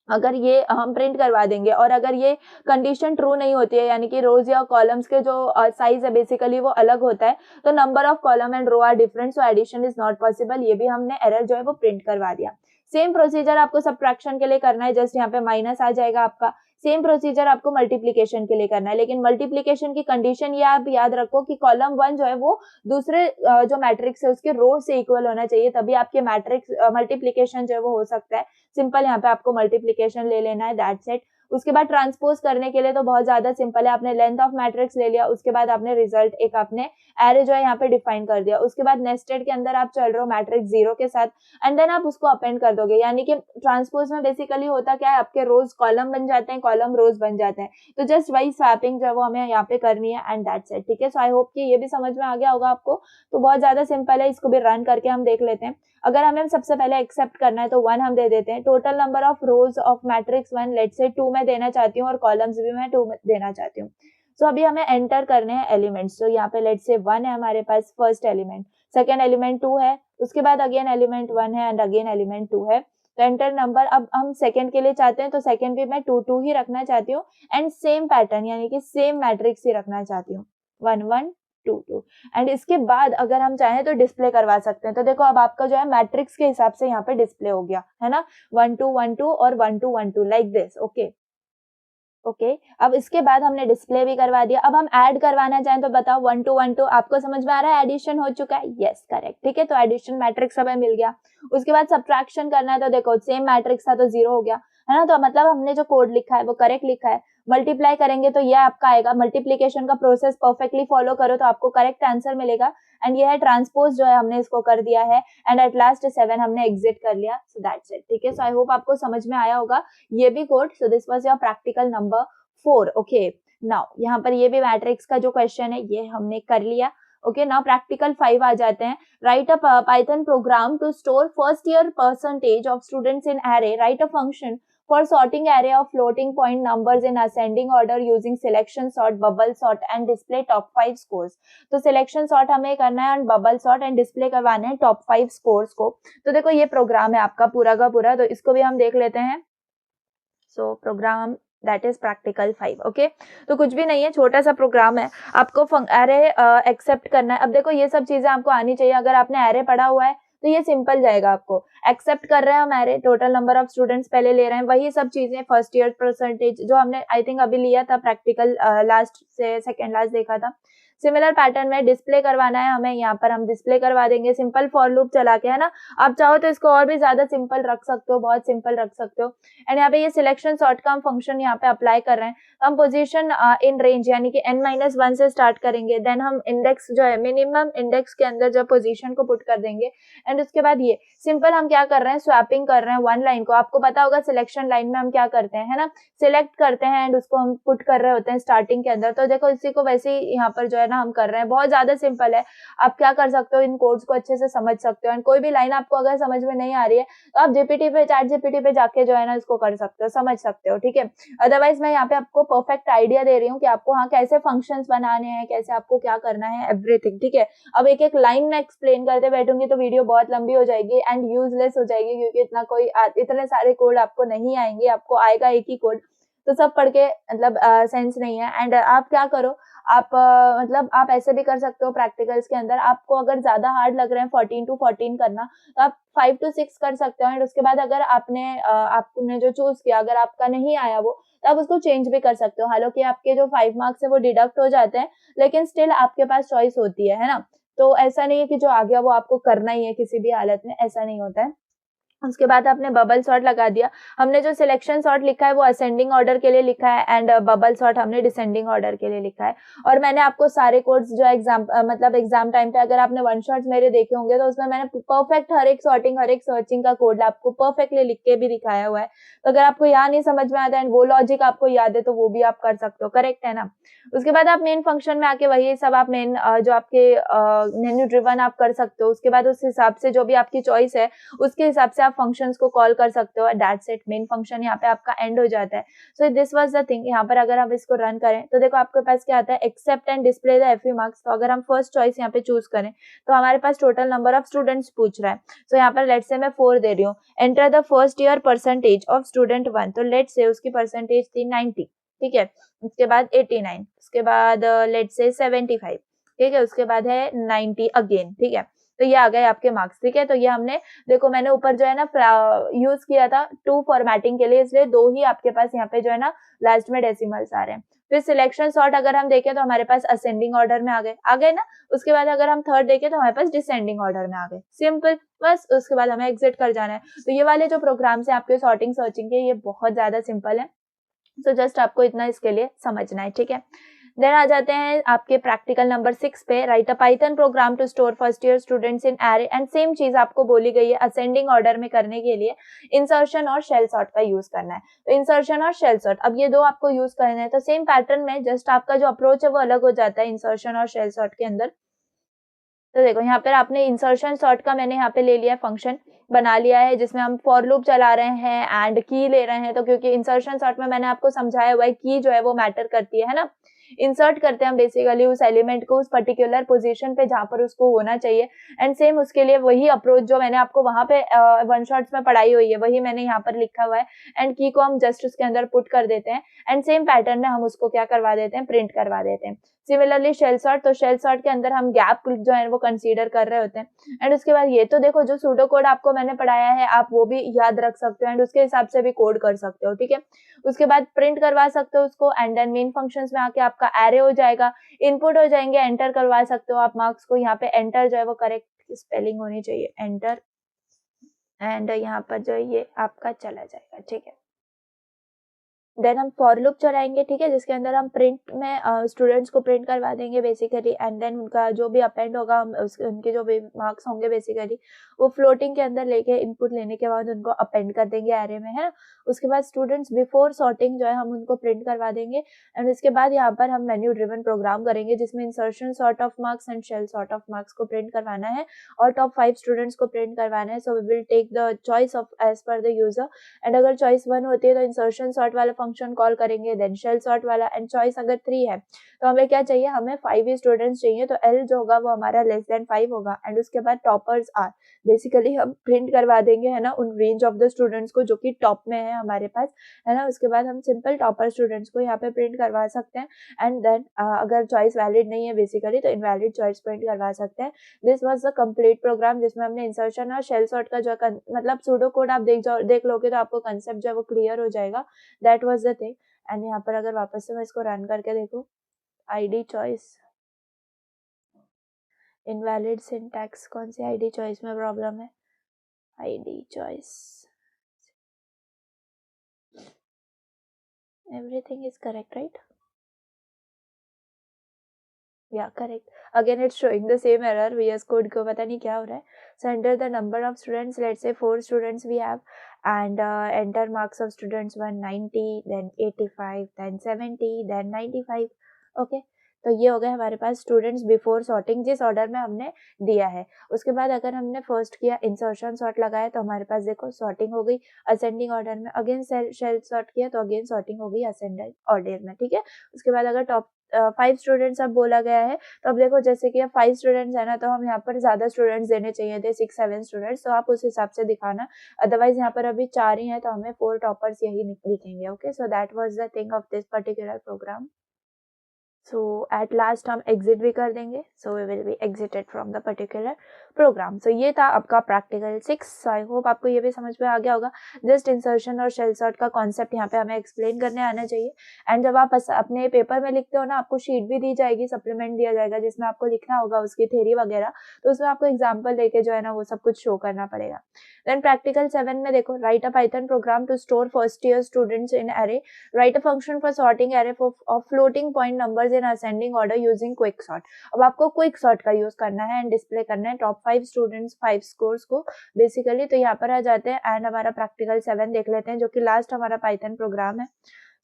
अगर ये हम प्रिंट करवा देंगे, और अगर ये कंडीशन ट्रू नहीं होती है, यानी कि रोज या कॉलम्स के जो साइज है बेसिकली वो अलग होता है, तो number of column and row are different, so addition is not possible, ये भी हमने एरर जो है वो प्रिंट करवा दिया। सेम प्रोसीजर आपको सब्ट्रैक्शन के लिए करना है, जस्ट यहाँ पे माइनस आ जाएगा आपका। सेम प्रोसीजर आपको मल्टीप्लीकेशन के लिए करना है, लेकिन मल्टीप्लीकेशन की कंडीशन ये आप याद रखो कि कॉलम 1 जो है वो दूसरे जो मैट्रिक्स है उसके रो से इक्वल होना चाहिए, तभी आपके मैट्रिक्स मल्टीप्लीकेशन जो है वो हो सकता है। सिंपल यहाँ पे आपको मल्टीप्लीकेशन ले लेना है, दैट्स इट। उसके बाद ट्रांसपोज करने के लिए तो बहुत ज्यादा सिंपल है, आपने लेंथ ऑफ मैट्रिक्स ले लिया, उसके बाद आपने रिजल्ट एक आपने एरे जो है यहाँ पे डिफाइन कर दिया, उसके बाद नेस्टेड के अंदर आप चल रहे हो मैट्रिक्स 0 के साथ एंड देन आप उसको अपेंड कर दोगे। यानी कि ट्रांसपोज में बेसिकली होता क्या है, आपके रोज कॉलम बन जाते हैं, कॉलम रोज बन जाते हैं, तो जस्ट वही स्वैपिंग जो है वो हमें यहाँ पे करनी है एंड दैट्स इट। ठीक है, सो आई होप कि ये भी समझ में आ गया होगा आपको। तो बहुत ज्यादा सिंपल है, इसको भी रन करके हम देख लेते हैं। अगर हमें सबसे पहले एक्सेप्ट करना है तो 1 हम दे देते हैं। Total number of rose of matrix 1 let's say 2 मैं देना चाहती हूँ और कॉलम्स भी मैं 2 देना चाहती हूँ। सो अभी हमें एंटर करने हैं एलिमेंट्स। तो यहाँ पे लेट्स से 1 है हमारे पास फर्स्ट एलिमेंट, सेकंड एलिमेंट 2 है, उसके बाद अगेन एलिमेंट 1 है एंड अगेन एलिमेंट 2 है। तो एंटर नंबर, अब हम सेकंड के लिए चाहते हैं तो सेकंड भी मैं 2 2 ही रखना चाहती हूँ एंड सेम पैटर्न यानी कि सेम मैट्रिक्स ही रखना चाहती हूँ, 1 1 2 2। एंड इसके बाद अगर हम चाहें तो डिस्प्ले करवा सकते हैं। तो देखो अब आपका जो है मैट्रिक्स के हिसाब से यहाँ पे डिस्प्ले हो गया है ना, 1 2 1 2 और 1 2 1 2 लाइक दिस। ओके, अब इसके बाद हमने डिस्प्ले भी करवा दिया। अब हम ऐड करवाना चाहें तो बताओ 1 2 1 2 आपको समझ में आ रहा है, एडिशन हो चुका है, यस करेक्ट। ठीक है, तो एडिशन मैट्रिक्स हमें मिल गया। उसके बाद सब्ट्रैक्शन करना है तो देखो सेम मैट्रिक्स था तो 0 हो गया है ना, तो मतलब हमने जो कोड लिखा है वो करेक्ट लिखा है। मल्टीप्लाई करेंगे तो ये आपका आएगा, मल्टीप्लीकेशन का प्रोसेस परफेक्टली फॉलो करो तो आपको करेक्ट आंसर मिलेगा एंड ये है ट्रांसपोज जो है हमने इसको कर दिया है एंड एट लास्ट 7 हमने एग्जिट कर लिया। So that's it. ठीक है, सो आई होप आपको समझ में आया होगा ये भी code. So this was your practical number 4। Okay, now यहाँ पर ये भी मैट्रिक्स का जो क्वेश्चन है ये हमने कर लिया। ओके, नाउ प्रैक्टिकल 5 आ जाते हैं। Write a Python program to store first year percentage of students in array, write a function for sorting array of floating point numbers in ascending order using selection sort, bubble sort and display top 5 scores। तो selection sort हमें करना है और bubble sort and display करवाने हैं top 5 scores को। तो देखो ये प्रोग्राम है आपका पूरा का पूरा, तो इसको भी हम देख लेते हैं। So program that is practical 5। Okay, तो कुछ भी नहीं है, छोटा सा प्रोग्राम है, आपको एरे एक्सेप्ट करना है। अब देखो ये सब चीजें आपको आनी चाहिए, अगर आपने एरे पढ़ा हुआ है तो ये सिंपल जाएगा। आपको एक्सेप्ट कर रहे हैं हम array, total number of students पहले ले रहे हैं, वही सब चीजें फर्स्ट ईयर परसेंटेज जो हमने आई थिंक अभी लिया था प्रैक्टिकल लास्ट से सेकेंड लास्ट देखा था, सिमिलर पैटर्न में डिस्प्ले करवाना है हमें। यहाँ पर हम डिस्प्ले करवा देंगे सिंपल फॉर लूप चला के, है ना। आप चाहो तो इसको और भी ज्यादा सिंपल रख सकते हो, बहुत सिंपल रख सकते हो। एंड यहाँ पे ये सिलेक्शन सॉर्ट का हम फंक्शन यहाँ पे अप्लाई कर रहे हैं। हम पोजीशन इन रेंज यानी कि n-1 से स्टार्ट करेंगे, देन हम इंडेक्स जो है मिनिमम इंडेक्स के अंदर जो पोजीशन को पुट कर देंगे एंड उसके बाद ये सिंपल हम क्या कर रहे हैं, स्वैपिंग कर रहे हैं वन लाइन को। आपको पता होगा सिलेक्शन लाइन में हम क्या करते हैं, है ना, सिलेक्ट करते हैं एंड उसको हम पुट कर रहे होते हैं स्टार्टिंग के अंदर। तो देखो इसी को वैसे ही यहाँ पर जो है ना हम कर रहे हैं, बहुत ज्यादा सिंपल है। आप क्या कर सकते हो, इन कोड्स को अच्छे से समझ सकते हो एंड कोई भी लाइन आपको अगर समझ में नहीं आ रही है तो आप जीपीटी पे, चैट जीपीटी पे जाके जो है ना इसको कर सकते हो, समझ सकते हो। ठीक है, अदरवाइज मैं यहाँ पे आपको परफेक्ट आइडिया दे रही हूँ कि आपको हाँ कैसे फंक्शंस बनाने हैं, कैसे आपको क्या करना है, एवरीथिंग। ठीक है, अब एक एक लाइन में एक्सप्लेन करते बैठूंगी तो वीडियो बहुत लंबी हो जाएगी एंड यूजलेस हो जाएगी, क्योंकि इतने सारे कोड आपको नहीं आएंगे, आपको आएगा एक ही कोड, तो सब पढ़ के मतलब सेंस नहीं है। एंड आप क्या करो, आप मतलब आप ऐसे भी कर सकते हो प्रैक्टिकल्स के अंदर, आपको अगर ज्यादा हार्ड लग रहे हैं 14 to 14 करना तो आप 5 to 6 कर सकते हो एंड उसके बाद अगर आपने जो चूज किया अगर आपका नहीं आया वो, तो आप उसको चेंज भी कर सकते हो। हालांकि आपके जो 5 मार्क्स है वो डिडक्ट हो जाते हैं, लेकिन स्टिल आपके पास चॉइस होती है ना। तो ऐसा नहीं है कि जो आ गया वो आपको करना ही है किसी भी हालत में, ऐसा नहीं होता है। उसके बाद आपने बबल सॉर्ट लगा दिया। हमने जो सिलेक्शन सॉर्ट लिखा है वो असेंडिंग ऑर्डर के लिए लिखा है एंड बबल सॉर्ट हमने डिसेंडिंग ऑर्डर के लिए लिखा है। और मैंने आपको सारे कोड्स जो एग्जाम टाइम पे अगर आपने वन शॉट्स मेरे देखे होंगे तो उसमें मैंने परफेक्ट हर एक सॉर्टिंग हर एक सर्चिंग का कोड आपको परफेक्टली लिख के भी दिखाया हुआ है। तो अगर आपको यहाँ नहीं समझ में आता है वो लॉजिक आपको याद है तो वो भी आप कर सकते हो, करेक्ट है ना। उसके बाद आप मेन फंक्शन में आके वही सब आप मेन जो आपके मेन्यू ड्रिवन आप कर सकते हो। उसके बाद उस हिसाब से जो भी आपकी चॉइस है उसके हिसाब से आप फंक्शंस को कॉल कर सकते हो। दैट्स इट, मेन फंक्शन यहाँ पे आपका एंड हो जाता है। So this was the thing. यहाँ पर अगर आप इसको रन करें तो देखो आपके पास क्या आता है, except and display the FE marks. तो अगर हम फर्स्ट चॉइस यहाँ पे चूज करें तो हमारे पास टोटल नंबर ऑफ स्टूडेंट्स पूछ रहा है। सो यहाँ पर लेट्स से मैं 4 दे रही हूँ। Enter the first year percentage of student 1। तो लेट्स से उसकी परसेंटेज थी 90, ठीक है। उसके बाद 89, उसके बाद लेट्स से 75, ठीक है। उसके बाद है 90 अगेन, ठीक है। तो ये आ गए आपके मार्क्स, ठीक है। तो ये हमने देखो मैंने ऊपर जो है ना यूज किया था 2 फॉर्मेटिंग के लिए, इसलिए 2 ही आपके पास यहाँ पे जो है ना लास्ट में डेसिमल्स आ रहे हैं। फिर सिलेक्शन सॉर्ट अगर हम देखें तो हमारे पास असेंडिंग ऑर्डर में आ गए ना। उसके बाद अगर हम थर्ड देखें तो हमारे पास डिसेंडिंग ऑर्डर में आ गए, सिंपल, बस उसके बाद हमें एग्जिट कर जाना है। तो ये वाले जो प्रोग्राम्स है आपके सॉर्टिंग सर्चिंग के, ये बहुत ज्यादा सिंपल है। तो जस्ट आपको इतना इसके लिए समझना है, ठीक है। देन आ जाते हैं आपके प्रैक्टिकल नंबर 6 पे, write a Python program to store first year students in array, and same चीज आपको बोली गई है असेंडिंग ऑर्डर में करने के लिए इंसर्शन और शेल सॉर्ट का यूज करना है। तो इंसर्शन और शेल सॉर्ट, अब ये दो आपको यूज करना है। तो सेम पैटर्न में जस्ट आपका जो अप्रोच है वो अलग हो जाता है इंसर्शन और शेल सॉर्ट के अंदर। तो देखो यहाँ पर आपने इंसर्शन सॉर्ट का मैंने यहाँ पे ले लिया फंक्शन बना लिया है, जिसमें हम फॉर लूप चला रहे हैं एंड की ले रहे हैं। तो क्योंकि इंसर्शन सॉर्ट में मैंने आपको समझाया हुआ है की जो है वो मैटर करती है ना। इंसर्ट करते हैं हम बेसिकली उस एलिमेंट को उस पर्टिकुलर पोजीशन पे जहां पर उसको होना चाहिए, एंड सेम उसके लिए वही अप्रोच जो मैंने आपको वहां पे वन शॉट्स में पढ़ाई हुई है वही मैंने यहाँ पर लिखा हुआ है, एंड की को हम जस्ट उसके अंदर पुट कर देते हैं, एंड सेम पैटर्न में हम उसको क्या करवा देते हैं, प्रिंट करवा देते हैं। सिमिलरली शेल सॉर्ट, तो शेल सॉर्ट के अंदर हम गैप जो है वो कंसीडर कर रहे होते हैं। एंड उसके बाद ये तो देखो जो सूडो कोड आपको मैंने पढ़ाया है आप वो भी याद रख सकते हो एंड उसके हिसाब से भी कोड कर सकते हो, ठीक है। उसके बाद प्रिंट करवा सकते हो उसको, एंड देन मेन फंक्शंस में आके आपका एरे हो जाएगा, इनपुट हो जाएंगे, एंटर करवा सकते हो आप मार्क्स को। यहाँ पे एंटर जो है वो करेक्ट स्पेलिंग होनी चाहिए, एंटर, एंड यहाँ पर जो ये आपका चला जाएगा, ठीक है। देन हम फॉर लूप चलाएंगे, ठीक है, जिसके अंदर हम प्रिंट में स्टूडेंट्स को प्रिंट करवा देंगे बेसिकली, एंड देन उनका जो भी अपेंड होगा उनके जो भी मार्क्स होंगे बेसिकली वो फ्लोटिंग के अंदर लेके इनपुट लेने के बाद उनको अपेंड कर देंगे एरे में, है ना। उसके बाद स्टूडेंट्स बिफोर सॉर्टिंग जो है हम उनको प्रिंट करवा देंगे, एंड उसके बाद यहाँ पर हम मेन्यू ड्रिवन प्रोग्राम करेंगे जिसमें insertion sort of marks and shell sort of marks को प्रिंट करवाना है और टॉप 5 स्टूडेंट्स को प्रिंट करवाना है। So we will take the choice of as per the user, and अगर चॉइस 1 होती है तो इंसर्शन सॉर्ट वाला फंक्शन कॉल करेंगे, देन शेल सॉर्ट वाला, एंड चॉइस अगर 3 है तो हमें क्या चाहिए, हमें 5 ही स्टूडेंट्स चाहिए, तो एल जो होगा वो हमारा लेस देन 5 होगा, एंड उसके बाद टॉपर्स आर बेसिकली हम प्रिंट करवा देंगे, है ना, उन रेंज ऑफ द स्टूडेंट्स को जो कि टॉप में है हमारे पास, है ना। उसके बाद हम सिंपल टॉपर स्टूडेंट्स को यहाँ पे प्रिंट करवा सकते हैं, एंड देन अगर चॉइस वैलिड नहीं है बेसिकली तो इनवैलिड चॉइस प्रिंट करवा सकते हैं। This was the complete program जिसमें हमने इंसर्शन और शेल सॉर्ट का जो मतलब सूडो कोड आप देख लोगे तो आपको कंसेप्ट जो है वो क्लियर हो जाएगा। That was the thing. And यहाँ पर अगर वापस से मैं इसको रन करके देखूं, आईडी चॉइस, इनवैलिड सिंटैक्स, कौन सी आईडी चॉइस में प्रॉब्लम है, ID choice, everything is correct right, या correct, again it's showing the same error, VS code को पता नहीं क्या हो रहा है। So enter the number of students, let's say 4 students we have, and enter marks of students 190, then 85, then 70, then 95, okay। तो ये हो गए हमारे पास स्टूडेंट्स बिफोर सॉर्टिंग जिस ऑर्डर में हमने दिया है। उसके बाद अगर हमने फर्स्ट किया इंसर्शन सॉर्ट लगाया तो हमारे पास देखो सॉर्टिंग हो गई असेंडिंग ऑर्डर में, अगेन शेल सॉर्ट किया तो अगेन सॉर्टिंग हो गई असेंडिंग ऑर्डर में, ठीक है। उसके बाद अगर टॉप 5 स्टूडेंट्स अब बोला गया है तो अब देखो जैसे कि 5 स्टूडेंट्स है ना, तो हम यहाँ पर ज्यादा स्टूडेंट्स देने चाहिए थे, 6-7 स्टूडेंट्स, तो आप उस हिसाब से दिखाना, अदरवाइज यहाँ पर अभी 4 ही है तो हमें 4 टॉपर्स यही दिखेंगे, okay. So that was the thing of this particular program. So at last हम एग्जिट भी कर देंगे, so we will be exited from the particular program. So ये था आपका प्रैक्टिकल 6। सो आई होप आपको ये भी समझ में आ गया होगा। जस्ट इंसर्शन और शेल सॉर्ट का कॉन्सेप्ट यहाँ पे हमें एक्सप्लेन करने आना चाहिए, एंड जब आप अपने पेपर में लिखते हो ना आपको शीट भी दी जाएगी, सप्लीमेंट दिया जाएगा जिसमें आपको लिखना होगा उसकी थ्योरी वगैरह, तो उसमें आपको एग्जाम्पल लेके जो है ना वो सब कुछ शो करना पड़ेगा। देन प्रैक्टिकल 7 में देखो, write a Python program to store first year students in array, write a function for sorting array of floating point numbers in ascending order using quick sort. अब आपको क्विक सॉर्ट का use करना है and display करना है top 5 students 5 scores को basically. तो यहाँ पर आ जाते हैं एंड हमारा प्रैक्टिकल 7 देख लेते हैं जो कि लास्ट हमारा पाइथन प्रोग्राम है।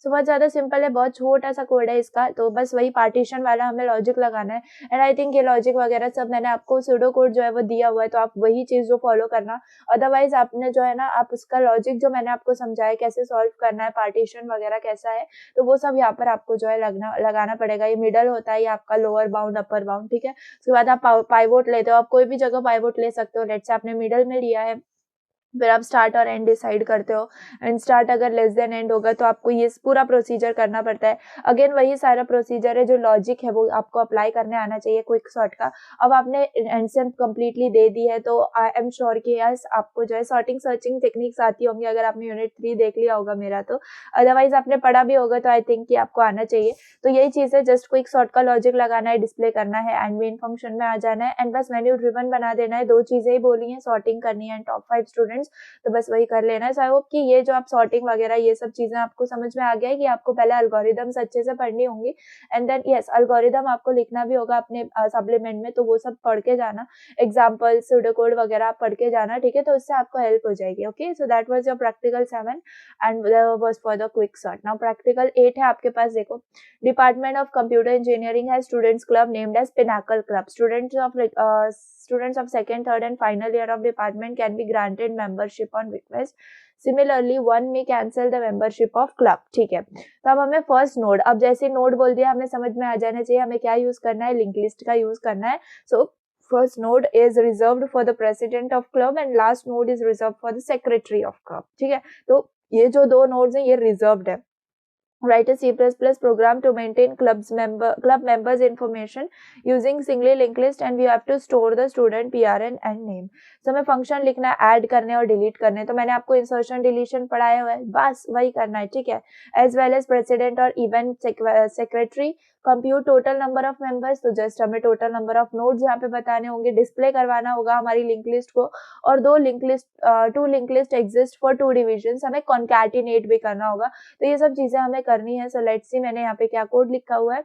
सो बहुत ज्यादा सिंपल है, बहुत छोटा सा कोड है इसका, तो बस वही पार्टीशन वाला हमें लॉजिक लगाना है, एंड आई थिंक ये लॉजिक वगैरह सब मैंने आपको सूडो कोड जो है वो दिया हुआ है, तो आप वही चीज जो फॉलो करना। अदरवाइज आपने जो है ना आप उसका लॉजिक जो मैंने आपको समझाया कैसे सॉल्व करना है, पार्टीशन वगैरह कैसा है, तो वो सब यहाँ पर आपको जो है लगाना पड़ेगा। ये मिडल होता है, ये आपका लोअर बाउंड अपर बाउंड, ठीक है। उसके बाद आप पाइवोट लेते हो, आप कोई भी जगह पाइवोट ले सकते हो, लेट्स से आपने मिडल में लिया है फिर आप स्टार्ट और एंड डिसाइड करते हो, एंड स्टार्ट अगर लेस देन एंड होगा तो आपको ये पूरा प्रोसीजर करना पड़ता है। अगेन वही सारा प्रोसीजर है, जो लॉजिक है वो आपको अप्लाई करने आना चाहिए क्विक सॉर्ट का। अब आपने एंसर कंप्लीटली दे दी है तो आई एम श्योर कि यस आपको जो है सॉर्टिंग सर्चिंग टेक्निक्स आती होंगी, अगर आपने यूनिट 3 देख लिया होगा मेरा तो, अदरवाइज आपने पढ़ा भी होगा तो आई थिंक कि आपको आना चाहिए। तो यही चीज़ है, जस्ट क्विक सॉर्ट का लॉजिक लगाना है, डिस्प्ले करना है एंड मेन फंक्शन में आ जाना है, एंड बस मेन्यू ड्रिवन बना देना है। 2 चीज़ें ही बोली हैं, सॉर्टिंग करनी है एंड टॉप 5 स्टूडेंट्स, तो बस वही कर लेना है। सो आई होप कि ये जो आप सॉर्टिंग वगैरह ये सब चीजें आपको समझ में आ गया है कि आपको पहले एल्गोरिदम्स अच्छे से पढ़नी होंगी, एंड देन यस एल्गोरिदम आपको लिखना भी होगा अपने सप्लीमेंट में, तो वो सब पढ़ के जाना, एग्जाम्पल सूडोकोड वगैरह आप पढ़ के जाना, ठीक है, तो उससे आपको हेल्प हो जाएगी। Okay, so that was your practical 7 and was for the quick sort. Now practical 8 है आपके पास, देखो, डिपार्टमेंट ऑफ कंप्यूटर इंजीनियरिंग है students club named as pinnacle club. Students of second, third and final year of department can be granted membership on request. Similarly, one may cancel the membership of club. ठीक है, तो अब हमें first node, अब जैसे node बोल दिया हमें समझ में आ जाना चाहिए हमें क्या यूज करना है, लिंक लिस्ट का यूज करना है। So first node is reserved for the president of club and last node is reserved for the secretary of club. ठीक है, तो ये जो 2 नोड्स हैं ये रिजर्व्ड है। Write a C++ program to maintain club members information using singly linked list, and we have to store the student PRN and name. So हमें function लिखना है, ऐड करने और डिलीट करने, तो मैंने आपको इंसर्शन डिलीशन पढ़ाया हुआ है, बस वही करना है। ठीक है, एज वेल एज प्रेसिडेंट और event secretary, compute total number of members, तो जस्ट हमें टोटल नंबर ऑफ नोड्स यहाँ पे बताने होंगे, डिस्प्ले करवाना होगा हमारी लिंक लिस्ट को, और 2 link list exist for 2 division, हमें कॉन्कैटिनेट भी करना होगा। तो ये सब चीजें हमें करनी है। सो लेट्स सी मैंने यहाँ पे क्या कोड लिखा हुआ है,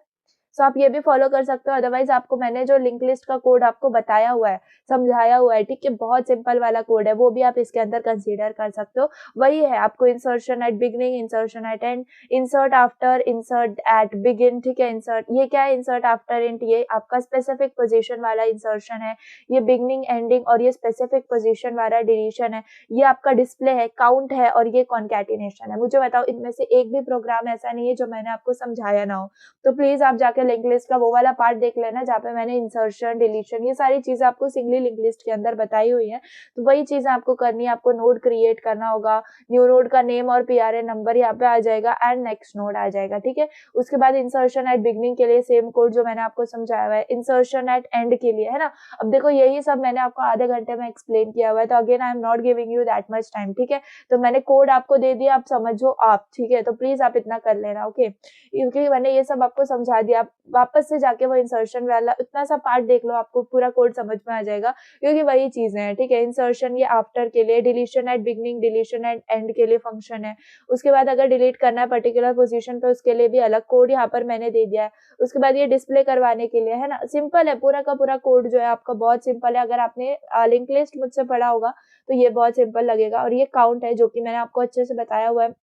सो आप ये भी फॉलो कर सकते हो, अदरवाइज आपको मैंने जो लिंक लिस्ट का कोड आपको बताया हुआ है, समझाया हुआ है, ठीक है, बहुत सिंपल वाला कोड है, वो भी आप इसके अंदर कंसीडर कर सकते हो। वही है, आपको insertion at beginning, insertion at end, insert after, insert at begin, ठीक है, इंसर्ट ये क्या है, इंसर्ट आफ्टर इंट ये आपका स्पेसिफिक पोजीशन वाला इंसर्शन है, ये बिगिनिंग एंडिंग और ये स्पेसिफिक पोजीशन वाला डिलीशन है, ये आपका डिस्प्ले है, काउंट है और ये कॉन्कैटिनेशन है। मुझे बताओ इनमें से एक भी प्रोग्राम ऐसा नहीं है जो मैंने आपको समझाया ना हो, तो प्लीज आप जाके लिंक लिस्ट का वो वाला पार्ट देख लेना जहाँ पे मैंने इंसर्शन डिलीशन ये सारी चीजें आपको सिंगली लिंक लिस्ट के अंदर बताई हुई है। तो वही चीजें आपको करनी है, आपको नोड क्रिएट करना होगा, न्यू नोड का नेम और PRN नंबर यहाँ पे आ जाएगा एंड नेक्स्ट नोड आ जाएगा। ठीक है, उसके बाद इंसर्शन एट बिगिनिंग के लिए सेम कोड जो मैंने आपको समझाया हुआ है, इंसर्शन एट एंड के लिए, है ना। अब देखो यही सब मैंने आपको आधे घंटे में एक्सप्लेन किया हुआ है, तो again I am not giving you that much time. ठीक है, तो मैंने कोड आपको दे दिया, आप समझो आप, ठीक है, तो प्लीज आप इतना कर लेना। ओके, क्योंकि मैंने ये सब आपको समझा दिया, आप वापस से जाके वो इंसर्शन वाला इतना सा पार्ट देख लो, आपको पूरा कोड समझ में आ जाएगा, क्योंकि वही चीजें हैं। ठीक है, इंसर्शन ये आफ्टर के लिए, deletion at beginning, deletion at end के लिए फंक्शन है। उसके बाद अगर डिलीट करना है पर्टिकुलर पोजीशन पे, उसके लिए भी अलग कोड यहाँ पर मैंने दे दिया है। उसके बाद ये डिस्प्ले करवाने के लिए, है ना, सिंपल है, पूरा का पूरा कोड जो है आपका बहुत सिंपल है। अगर आपने लिंक लिस्ट मुझसे पढ़ा होगा तो ये बहुत सिंपल लगेगा। और ये काउंट है जो कि मैंने आपको अच्छे से बताया हुआ है,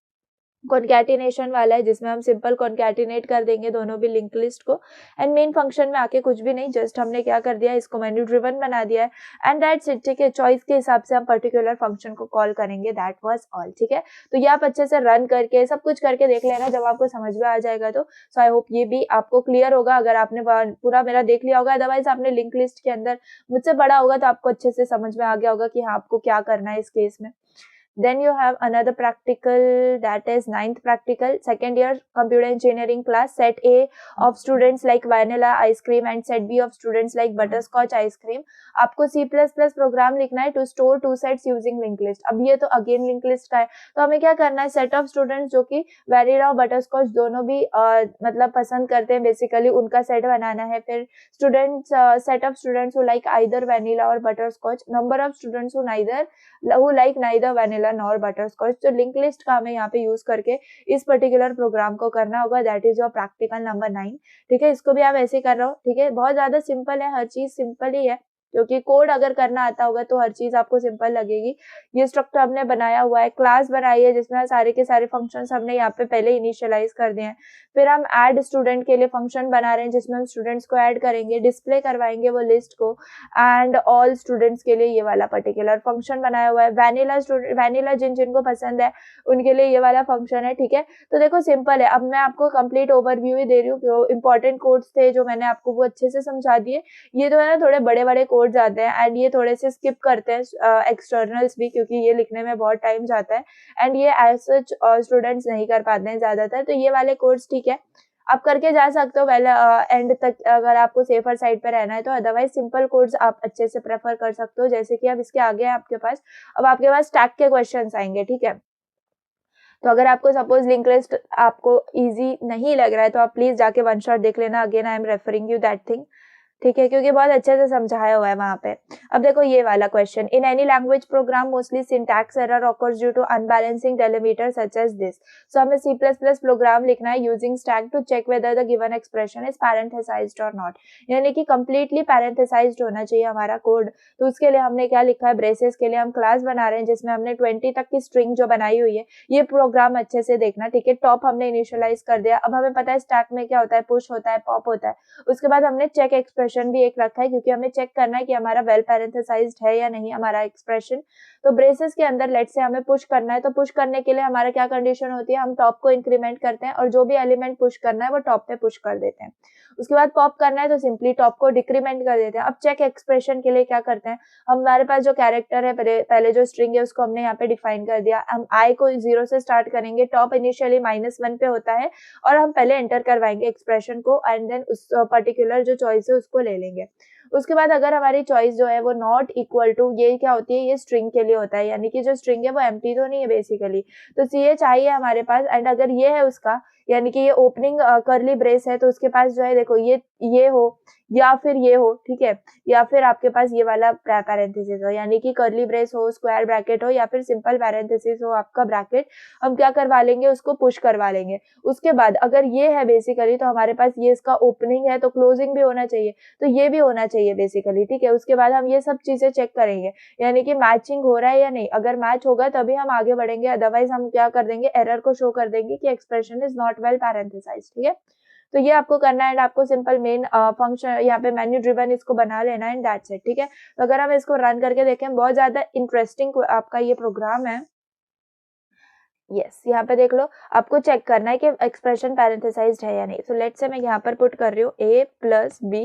कॉन्कैटिनेशन वाला है जिसमें हम सिंपल कॉन्कैटिनेट कर देंगे दोनों भी लिंक लिस्ट को, एंड मेन फंक्शन में आके कुछ भी नहीं, जस्ट हमने क्या कर दिया, इसको मेन्यू ड्रिवन बना दिया है एंड दैट्स इट। ठीक है, चॉइस के हिसाब से हम पर्टिकुलर फंक्शन को कॉल करेंगे, दैट वाज ऑल। ठीक है, तो ये आप अच्छे से रन करके सब कुछ करके देख लेना, जब आपको समझ में आ जाएगा तो। सो आई होप ये भी आपको क्लियर होगा, अगर आपने पूरा मेरा देख लिया होगा, अदरवाइज आपने लिंक लिस्ट के अंदर मुझसे पढ़ा होगा तो आपको अच्छे से समझ में आ गया होगा कि हाँ आपको क्या करना है इस केस में। Then you have another practical, that is 9th practical, second year computer engineering class. Set A of students like vanilla ice cream and set B of students like butterscotch ice cream. आपको C++ program लिखना है to store 2 sets using linked list। अब ये तो again link list का है, तो हमें क्या करना है, सेट ऑफ स्टूडेंट्स जो कि वैनिला और बटरस्कॉच दोनों भी मतलब पसंद करते हैं, बेसिकली उनका सेट बनाना है। फिर students, set of students who like either vanilla और butterscotch, number of students who like neither vanilla nor butterscotch. तो लिंक लिस्ट का हमें यहाँ पे यूज करके इस पर्टिकुलर प्रोग्राम को करना होगा, that is your practical number 9। ठीक है, इसको भी आप ऐसे कर रहे हो। ठीक है, बहुत ज्यादा सिंपल है, हर चीज सिंपल ही है, क्योंकि कोड अगर करना आता होगा तो हर चीज आपको सिंपल लगेगी। ये स्ट्रक्चर हमने बनाया हुआ है, क्लास बनाई है जिसमें सारे के सारे फंक्शंस हमने यहाँ पे पहले इनिशियलाइज कर दिए हैं। फिर हम ऐड स्टूडेंट के लिए फंक्शन बना रहे हैं जिसमें हम स्टूडेंट्स को ऐड करेंगे, डिस्प्ले करवाएंगे वो लिस्ट को, एंड ऑल स्टूडेंट्स के लिए ये वाला पर्टिकुलर फंक्शन बनाया हुआ है। वैनिला जिनको पसंद है उनके लिए ये वाला फंक्शन है। ठीक है, तो देखो सिंपल है। अब मैं आपको कंप्लीट ओवरव्यू ही दे रही हूँ, इंपॉर्टेंट कोड्स थे जो मैंने आपको वो अच्छे से समझा दिए। ये तो है ना थोड़े बड़े बड़े कोड कोड्स आते हैं एंड ये थोड़े से स्किप करते हैं एक्सटर्नल्स भी, क्योंकि ये लिखने में बहुत टाइम जाता है एंड ये एज सच स्टूडेंट्स नहीं कर पाते हैं ज्यादातर। तो ये वाले कोड्स ठीक है, आप करके जा सकते हो वेल एंड तक अगर आपको सेफर साइड पे रहना है तो। अदरवाइज सिंपल कोड्स आप अच्छे से प्रेफर कर सकते हो, जैसे कि अब इसके आगे है आपके पास, अब आपके पास स्टैक के क्वेश्चंस आएंगे, ठीक है। तो अगर आपको सपोज लिंक लिस्ट आपको इजी नहीं लग रहा है तो आप प्लीज जाके वन शॉट देख लेना, again I am referring you that thing, ठीक है, क्योंकि बहुत अच्छे से समझाया हुआ है वहां पे। अब देखो ये वाला question, in any language program mostly syntax error occurs due to unbalancing delimiter such as this. So हमें C++ प्रोग्राम लिखना है using stack to check whether the given expression is parenthesized और नॉट, यानी कि कंप्लीटली पैरेंथेसाइज्ड होना चाहिए हमारा code. तो उसके लिए हमने क्या लिखा है, ब्रेसेस के लिए हम क्लास बना रहे हैं जिसमें हमने 20 तक की स्ट्रिंग जो बनाई हुई है, ये प्रोग्राम अच्छे से देखना, ठीक है। टॉप हमने इनिशियलाइज कर दिया। अब हमें पता है स्टैक में क्या होता है, पुश होता है, पॉप होता है। उसके बाद हमने चेक एक्सप्रेशन भी एक रखा है, क्योंकि हमें चेक करना है कि हमारा वेल पैरेंथेसाइज्ड है या नहीं हमारा एक्सप्रेशन। तो ब्रेसेस के अंदर लेट से हमें पुश करना है, तो पुश करने के लिए हमारा क्या कंडीशन होती है, हम टॉप को इंक्रीमेंट करते हैं और जो भी एलिमेंट पुश करना है वो टॉप पे पुश कर देते हैं। उसके बाद पॉप करना है तो सिंपली टॉप को डिक्रीमेंट कर देते हैं। अब चेक एक्सप्रेशन के लिए क्या करते हैं, हमारे पास जो कैरेक्टर है पहले जो स्ट्रिंग है उसको हमने यहाँ पे डिफाइन कर दिया। हम आई को 0 से स्टार्ट करेंगे, टॉप इनिशियली -1 पे होता है और हम पहले एंटर करवाएंगे एक्सप्रेशन को एंड देन उस पर्टिकुलर जो चॉइस है उसको ले लेंगे। उसके बाद अगर हमारी चॉइस जो है वो नॉट इक्वल टू, ये क्या होती है, ये स्ट्रिंग के लिए होता है, यानी कि जो स्ट्रिंग है वो एम्प्टी तो नहीं है बेसिकली, तो ch चाहिए हमारे पास। एंड अगर ये है उसका, यानी कि ये ओपनिंग करली ब्रेस है, तो उसके पास जो है देखो ये हो या फिर ये हो, ठीक है, या फिर आपके पास ये वाला पैरेंथेसिस हो, यानी कि कर्ली ब्रेस हो, स्क्वायर ब्रैकेट हो या फिर सिंपल पैरेंथेसिस हो आपका ब्रैकेट, हम क्या करवा लेंगे, उसको पुश करवा लेंगे। उसके बाद अगर ये है बेसिकली, तो हमारे पास ये इसका ओपनिंग है तो क्लोजिंग भी होना चाहिए, तो ये भी होना चाहिए बेसिकली, ठीक है। उसके बाद हम ये सब चीजें चेक करेंगे, यानी कि मैचिंग हो रहा है या नहीं। अगर मैच होगा तभी हम आगे बढ़ेंगे, अदरवाइज हम क्या कर देंगे, एरर को शो कर देंगे कि एक्सप्रेशन इज नॉट वेल पैरेंथेसाइज्ड, ठीक है। तो ये आपको करना है एंड आपको सिंपल मेन फंक्शन यहाँ पे मेन्यू ड्रिवन इसको बना लेना है एंड दैट्स इट, ठीक है। तो अगर हम इसको रन करके देखें, बहुत ज्यादा इंटरेस्टिंग आपका ये प्रोग्राम है। यहाँ पे देख लो, आपको चेक करना है कि एक्सप्रेशन पैरेंथेसाइज्ड है या नहीं। सो लेट्स से मैं यहाँ पर पुट कर रही हूँ a प्लस बी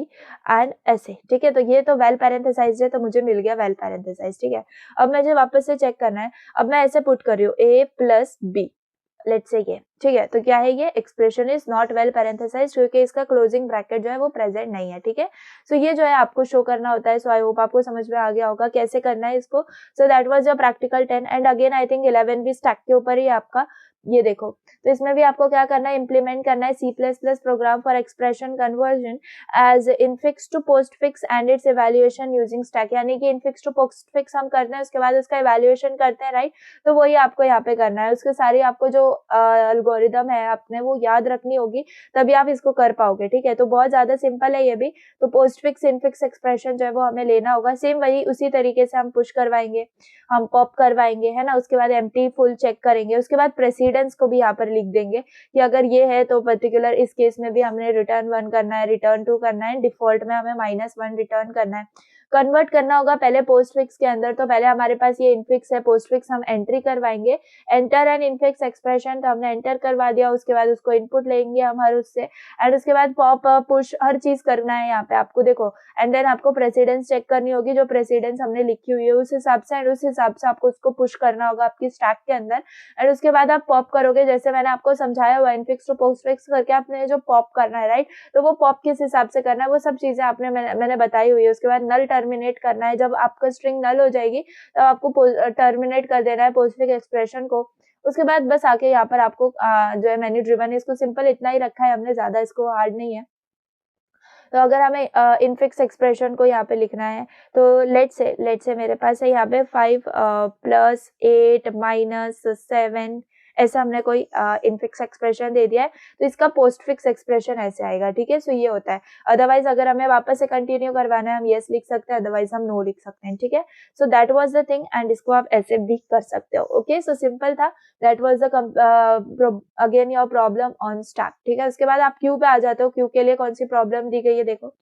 एंड ऐसे, ठीक है। तो ये तो वेल पैरेंथेसाइज्ड है, तो मुझे मिल गया वेल पैरेंथेसाइज्ड, ठीक है। अब मुझे वापस से चेक करना है, अब मैं ऐसे पुट कर रही हूँ a plus B, let's say ये, ठीक है। तो क्या है, ये एक्सप्रेशन इज नॉट वेल पैरेंथेसाइज्ड, क्योंकि इसका क्लोजिंग ब्रैकेट जो है वो प्रेजेंट नहीं है, ठीक है। सो ये जो है आपको शो करना होता है। सो आई होप आपको समझ में आ गया होगा कैसे करना है इसको। सो that was your practical 10 and again I think 11 भी स्टैक के ऊपर ही आपका, ये देखो। तो इसमें भी आपको क्या करना है, इंप्लीमेंट करना है C++ program for expression conversion as infix to postfix and its evaluation using stack, यानी कि इनफिक्स टू पोस्टफिक्स हम करते हैं, उसके बाद उसका इवैल्यूएशन करते हैं, राइट। तो वही आपको यहाँ पे करना है। उसके सारी आपको जो एल्गोरिदम है आपने वो याद रखनी होगी, तभी आप इसको कर पाओगे, ठीक है। तो बहुत ज्यादा सिंपल है ये भी। तो पोस्टफिक्स इनफिक्स एक्सप्रेशन जो है वो हमें लेना होगा, सेम वही उसी तरीके से हम पुश करवाएंगे, हम पॉप करवाएंगे, है ना। उसके बाद एम्प्टी फुल चेक करेंगे, उसके बाद प्रेसिडेंस को भी यहाँ पर लिख देंगे कि अगर ये है तो पर्टिकुलर इस केस में भी हमने रिटर्न 1 करना है, रिटर्न 2 करना है, डिफॉल्ट में हमें -1 रिटर्न करना है। कन्वर्ट करना होगा पहले पोस्टफिक्स के अंदर, तो पहले हमारे पास ये इनफिक्स है, पोस्टफिक्स हम एंट्री करवाएंगे, एंटर एंड इनफिक्स एक्सप्रेशन, तो हमने एंटर करवा दिया। उसके बाद उसको इनपुट लेंगे हम हर उससे, एंड उसके बाद पॉप पुश हर चीज करना है यहाँ पे आपको, देखो। एंड देन आपको प्रेसिडेंस चेक करनी होगी, जो प्रेसिडेंस हमने लिखी हुई है उस हिसाब से, एंड उस हिसाब से आपको उसको पुश करना होगा आपकी स्टैक के अंदर। एंड उसके बाद आप पॉप करोगे, जैसे मैंने आपको समझाया हुआ इनफिक्स टू पोस्टफिक्स करके आपने जो पॉप करना है, राइट। तो वो पॉप किस हिसाब से करना है वो सब चीजें आपने मैंने बताई हुई है। उसके बाद नल टर्मिनेट करना है, जब आपका स्ट्रिंग नल हो जाएगी तब आपको टर्मिनेट कर देना है पोस्टफिक्स एक्सप्रेशन को। उसके बाद बस आके यहाँ पर आपको जो है मेन्यू ड्रिवन है, इसको सिंपल इतना ही रखा है हमने, ज्यादा इसको हार्ड नहीं है। तो अगर हमें इनफिक्स एक्सप्रेशन को यहाँ पे लिखना है, तो लेट्स से मेरे पास है यहाँ पे 5 + 8 - 7 ऐसा हमने कोई इनफिक्स एक्सप्रेशन दे दिया है, तो इसका पोस्टफिक्स एक्सप्रेशन ऐसे आएगा, ठीक है। सो ये होता है। अदरवाइज अगर हमें वापस से कंटिन्यू करवाना है, हम यस लिख सकते हैं, अदरवाइज हम नो लिख सकते हैं, ठीक है। सो that was the thing, and इसको आप ऐसे भी कर सकते हो, ओके। सो सिंपल था, that was the again your problem on stack, ठीक है। उसके बाद आप क्यू पे आ जाते हो। क्यू के लिए कौन सी प्रॉब्लम दी गई है, देखो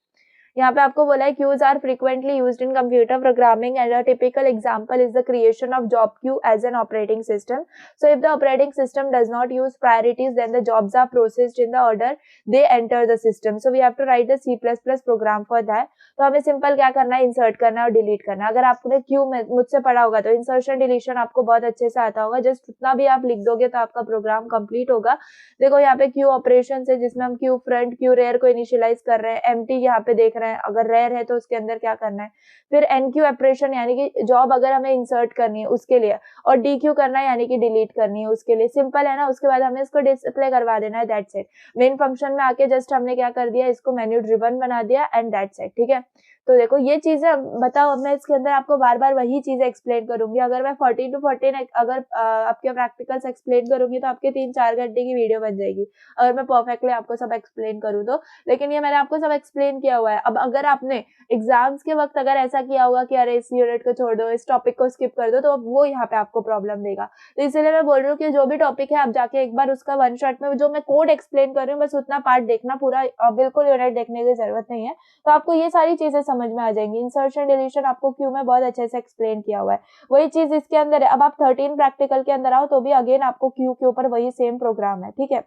यहाँ पे आपको बोला है queues are frequently used in computer programming and a typical example is the creation of job queue as an operating system. So if the operating system does not use priorities then the jobs are processed in the order they enter the system. So we have to write the C++ program for that. तो हमें simple क्या करना है, insert करना है और delete करना है. अगर आपने क्यू में मुझसे पढ़ा होगा तो इंसर्शन डिलीशन आपको बहुत अच्छे से आता होगा. जस्ट उतना भी आप लिख दोगे तो आपका प्रोग्राम कंप्लीट होगा. देखो यहाँ पे क्यू ऑपरेशन है जिसमें हम क्यू फ्रंट क्यू रेयर को इनिशियलाइज कर रहे हैं. एम्प्टी यहाँ पे देख रहे हैं, अगर रेयर है तो उसके अंदर क्या करना है. फिर एनक्यू ऑपरेशन यानी कि जॉब अगर हमें इंसर्ट करनी है उसके लिए, और डीक्यू करना है यानी कि डिलीट करनी है उसके लिए. सिंपल है ना. उसके बाद हमें इसको डिस्प्ले करवा देना है. That's it. मेन फंक्शन में आके जस्ट हमने क्या कर दिया, इसको मेन्यू ड्रिवन बना दिया एंड दैट्स इट. ठीक है. तो देखो ये चीजें बताओ, अब मैं इसके अंदर आपको बार बार वही चीजें एक्सप्लेन करूंगी. अगर मैं 14 to 14 अगर आपके प्रैक्टिकल्स एक्सप्लेन करूंगी तो आपके 3-4 घंटे की वीडियो बन जाएगी अगर मैं परफेक्टली आपको सब एक्सप्लेन करूँ तो. लेकिन ये मैंने आपको सब एक्सप्लेन किया हुआ है. अब अगर आपने एग्जाम्स के वक्त अगर ऐसा किया होगा कि अरे इस यूनिट को छोड़ दो, इस टॉपिक को स्किप कर दो, तो वो यहाँ पे आपको प्रॉब्लम देगा. तो इसलिए मैं बोल रही हूँ कि जो भी टॉपिक है आप जाके एक बार उसका वन शॉट में जो मैं कोड एक्सप्लेन कर रही हूँ बस उतना पार्ट देखना, पूरा बिल्कुल यूनिट देखने की जरूरत नहीं है. तो आपको ये सारी चीजें समझ में आ जाएंगी. इंसर्शन डिलीशन आपको क्यू में बहुत अच्छे से एक्सप्लेन किया हुआ है. वही चीज इसके अंदर है. अब आप 13 प्रैक्टिकल के अंदर आओ तो भी अगेन आपको क्यू के ऊपर वही सेम प्रोग्राम है. ठीक है.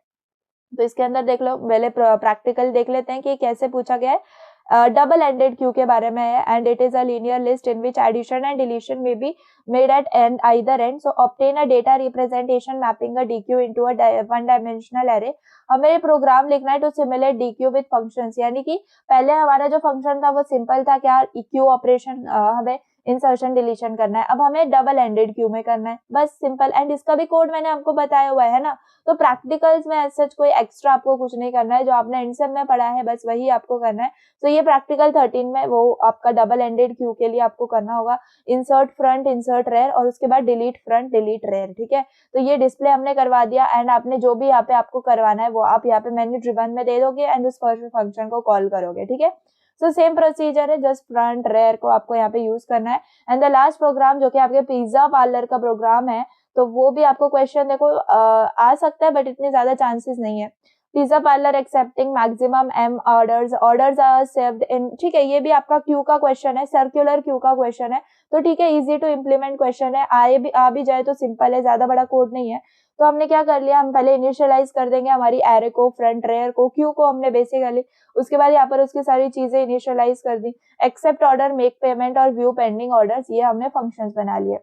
तो इसके अंदर देख लो, पहले प्रैक्टिकल देख लेते हैं कि कैसे पूछा गया है. डबल एंडेड क्यू के बारे में है and it is a linear list in which edition and deletion में B made at end either end. So obtain a data representation mapping a DQ into a one dimensional array. हमें program लिखना है to simulate DQ with functions. यानी कि पहले हमारा जो function था वो सिंपल था, क्या क्यू ऑपरेशन हमें इंसर्शन डिलीशन करना है. अब हमें डबल एंडेड क्यू में करना है, बस सिंपल. एंड इसका भी कोड मैंने आपको बताया हुआ है ना. तो प्रैक्टिकल्स में ऐसा कोई एक्स्ट्रा आपको कुछ नहीं करना है. जो आपने एंडसेम में पढ़ा है बस वही आपको करना है. तो ये प्रैक्टिकल 13 में वो आपका डबल एंडेड क्यू के लिए आपको करना होगा इंसर्ट फ्रंट इंसर्ट रेयर और उसके बाद डिलीट फ्रंट डिलीट रेयर. ठीक है. तो ये डिस्प्ले हमने करवा दिया एंड आपने जो भी यहाँ पे आपको करवाना है वो आप यहाँ पे मेन्यू ड्रिवन में दे दोगे एंड उस फंक्शन को कॉल करोगे. ठीक है. सो सेम प्रोसीजर है, जस्ट फ्रंट रेयर को आपको यहाँ पे यूज करना है. एंड द लास्ट प्रोग्राम जो कि आपके पिज्जा पार्लर का प्रोग्राम है, तो वो भी आपको क्वेश्चन देखो आ सकता है बट इतने ज्यादा चांसेस नहीं है. Pizza parlour accepting maximum m orders are saved in. ठीक है. ये भी आपका क्यू का क्वेश्चन है, सर्कुलर क्यू का क्वेश्चन है. तो ठीक है, इजी टू इम्प्लीमेंट क्वेश्चन है. आ भी जाए तो सिंपल है, ज्यादा बड़ा कोड नहीं है. तो हमने क्या कर लिया, हम पहले इनिशियलाइज कर देंगे हमारी एरे को, फ्रंट रेयर को, क्यू को हमने बेसिकली. उसके बाद यहाँ पर उसकी सारी चीजें इनिशियलाइज कर दी. एक्सेप्ट ऑर्डर, मेक पेमेंट और व्यू पेंडिंग ऑर्डर्स, ये हमने फंक्शंस बना लिए.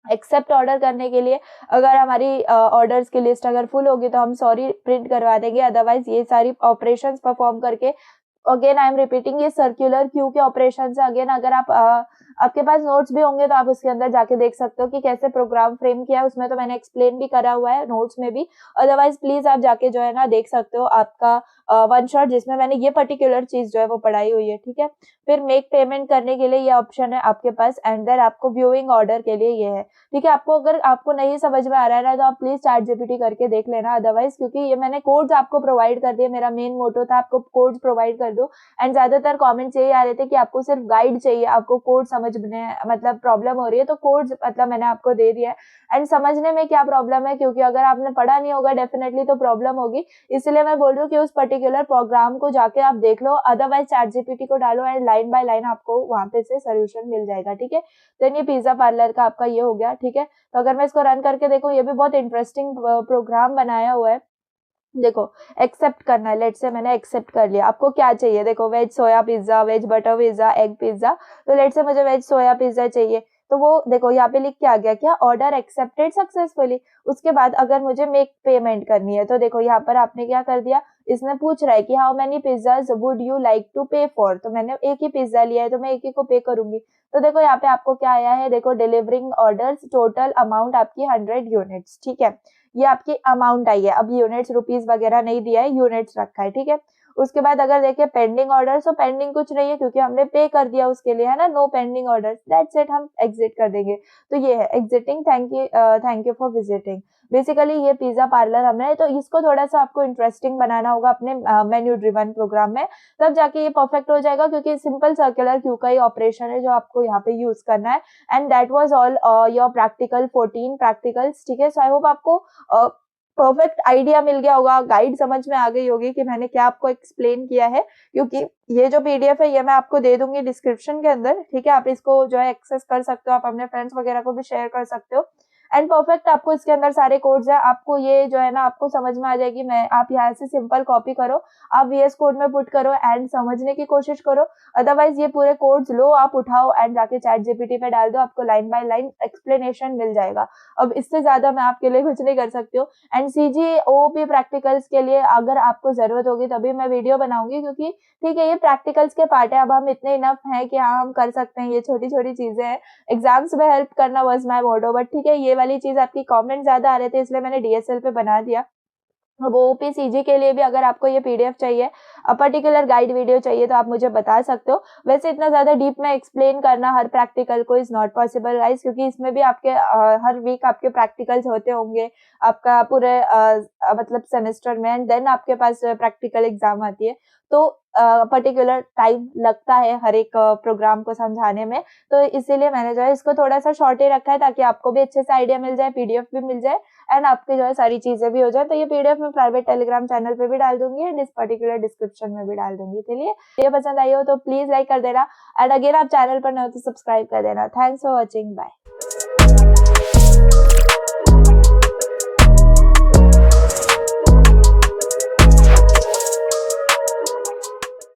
एक्सेप्ट ऑर्डर करने के लिए अगर हमारी ऑर्डर्स की लिस्ट अगर फुल होगी तो हम सॉरी प्रिंट करवा देंगे. अदरवाइज ये सारी ऑपरेशंस परफॉर्म करके, अगेन आई एम रिपीटिंग, ये सर्कुलर क्यू के ऑपरेशन है. अगेन अगर आपके पास नोट्स भी होंगे तो आप उसके अंदर जाके देख सकते हो कि कैसे प्रोग्राम फ्रेम किया है. उसमें तो मैंने एक्सप्लेन भी करा हुआ है नोट्स में भी. अदरवाइज प्लीज आप जाके जो है ना देख सकते हो आपका वन शॉट जिसमें मैंने ये पर्टिकुलर चीज जो है वो पढ़ाई हुई है. ठीक है. फिर मेक पेमेंट करने के लिए ये ऑप्शन है आपके पास एंड देन आपको व्यूइंग ऑर्डर के लिए ये है. ठीक है. आपको अगर आपको नहीं समझ में आ रहा है ना तो आप प्लीज ChatGPT करके देख लेना. अदरवाइज क्योंकि ये मैंने कोड्स आपको प्रोवाइड कर दिए, मेरा मेन मोटो था आपको कोड्स प्रोवाइड कर दो. एंड ज्यादातर कमेंट्स यही आ रहे थे कि आपको सिर्फ गाइड चाहिए, आपको कोड समझने मतलब प्रॉब्लम हो रही है, तो कोड्स मतलब मैंने आपको दे दिया है. एंड समझने में क्या प्रॉब्लम है, क्योंकि अगर आपने पढ़ा नहीं होगा डेफिनेटली तो प्रॉब्लम होगी. इसलिए मैं बोल रही हूँ कि उस पर्टिकुलर प्रोग्राम को जाके आप देख लो. अदरवाइज ChatGPT को डालो एंड लाइन बाय लाइन आपको वहां पे से सोल्यूशन मिल जाएगा. ठीक है. देन ये पिज्जा पार्लर का आपका ये हो गया. ठीक है. तो अगर मैं इसको रन करके देखूं, ये भी बहुत इंटरेस्टिंग प्रोग्राम बनाया हुआ है. देखो एक्सेप्ट करना है. लेट से मैंने एक्सेप्ट कर लिया. आपको क्या चाहिए, देखो veg soya pizza, veg butter pizza, egg pizza. तो लेट से मुझे वेज सोया पिज्जा चाहिए. तो वो देखो यहाँ पे लिख के आ गया क्या, ऑर्डर एक्सेप्टेड सक्सेसफुली. उसके बाद अगर मुझे मेक पेमेंट करनी है तो देखो यहाँ पर आपने क्या कर दिया, इसमें पूछ रहा है कि how many pizzas would you like to pay for. तो मैंने एक ही पिज्जा लिया है तो मैं एक ही को पे करूंगी. तो देखो यहाँ पे आपको क्या आया है, देखो डिलीवरिंग ऑर्डर्स टोटल अमाउंट आपकी 100 यूनिट्स. ठीक है. ये आपकी अमाउंट आई है. अब यूनिट्स रुपीज वगैरह नहीं दिया है, यूनिट्स रखा है. ठीक है. उसके बाद अगर देखिए पेंडिंग ऑर्डर, तो पेंडिंग कुछ नहीं है क्योंकि हमने पे कर दिया उसके लिए, है ना. No pending orders, that's it. हम एग्जिट कर देंगे. तो ये है exiting. Thank you for visiting. Basically ये पिज्जा पार्लर हमने, तो इसको थोड़ा सा आपको इंटरेस्टिंग बनाना होगा अपने मेन्यू ड्रिवन प्रोग्राम में, तब जाके ये परफेक्ट हो जाएगा. क्योंकि सिंपल सर्कुलर क्यू का ही ऑपरेशन है जो आपको यहाँ पे यूज करना है. And that was all your practical 14 practicals. ठीक है. सो आई होप आपको परफेक्ट आइडिया मिल गया होगा, गाइड समझ में आ गई होगी कि मैंने क्या आपको एक्सप्लेन किया है, क्योंकि ये जो पीडीएफ है ये मैं आपको दे दूंगी डिस्क्रिप्शन के अंदर, ठीक है। आप इसको जो है एक्सेस कर सकते हो, आप अपने फ्रेंड्स वगैरह को भी शेयर कर सकते हो। एंड परफेक्ट आपको इसके अंदर सारे कोड्स है, आपको ये जो है ना आपको समझ में आ जाएगी। मैं आप यहाँ से सिंपल कॉपी करो, आप VS कोड में पुट करो एंड समझने की कोशिश करो। अदरवाइज ये पूरे कोड्स लो, आप उठाओ एंड जाके चैट जीपीटी पे डाल दो, आपको लाइन बाय लाइन एक्सप्लेनेशन मिल जाएगा। अब इससे ज्यादा मैं आपके लिए कुछ नहीं कर सकती हूँ। एंड CGOP प्रैक्टिकल्स के लिए अगर आपको जरूरत होगी तभी मैं वीडियो बनाऊंगी, क्योंकि ठीक है ये प्रैक्टिकल्स के पार्ट है। अब हम इतने इनफ हैं कि हाँ हम कर सकते हैं, ये छोटी छोटी चीजें हैं। एग्जाम्स में हेल्प करना वाज माय मोटो, बट ठीक है ये वाली चीज आपकी कमेंट ज्यादा आ रहे थे इसलिए मैंने DSL पे बना दिया। अब OPCG के लिए भी अगर आपको ये PDF चाहिए, पर्टिकुलर गाइड वीडियो चाहिए, तो आप मुझे बता सकते हो। वैसे इतना ज्यादा डीप में एक्सप्लेन करना हर प्रैक्टिकल को इज नॉट पॉसिबल गाइस, क्योंकि इसमें भी आपके हर वीक आपके प्रैक्टिकल्स होते होंगे, आपका पूरे मतलब सेमेस्टर में, एंड देन आपके पास प्रैक्टिकल एग्जाम आती है। तो पर्टिकुलर टाइम लगता है हर एक प्रोग्राम को समझाने में, तो इसीलिए मैंने जो है इसको थोड़ा सा शॉर्ट ही रखा है, ताकि आपको भी अच्छे से आइडिया मिल जाए, PDF भी मिल जाए एंड आपकी जो है सारी चीजें भी हो जाए। तो ये PDF मैं प्राइवेट टेलीग्राम चैनल पे भी डाल दूंगी एंड इस पर्टिकुलर डिस्क्रिप्शन में भी डाल दूंगी। चलिए वीडियो पसंद आई हो तो प्लीज लाइक कर देना, एंड अगेन आप चैनल पर नए हो तो सब्सक्राइब कर देना। Thanks for watching, bye.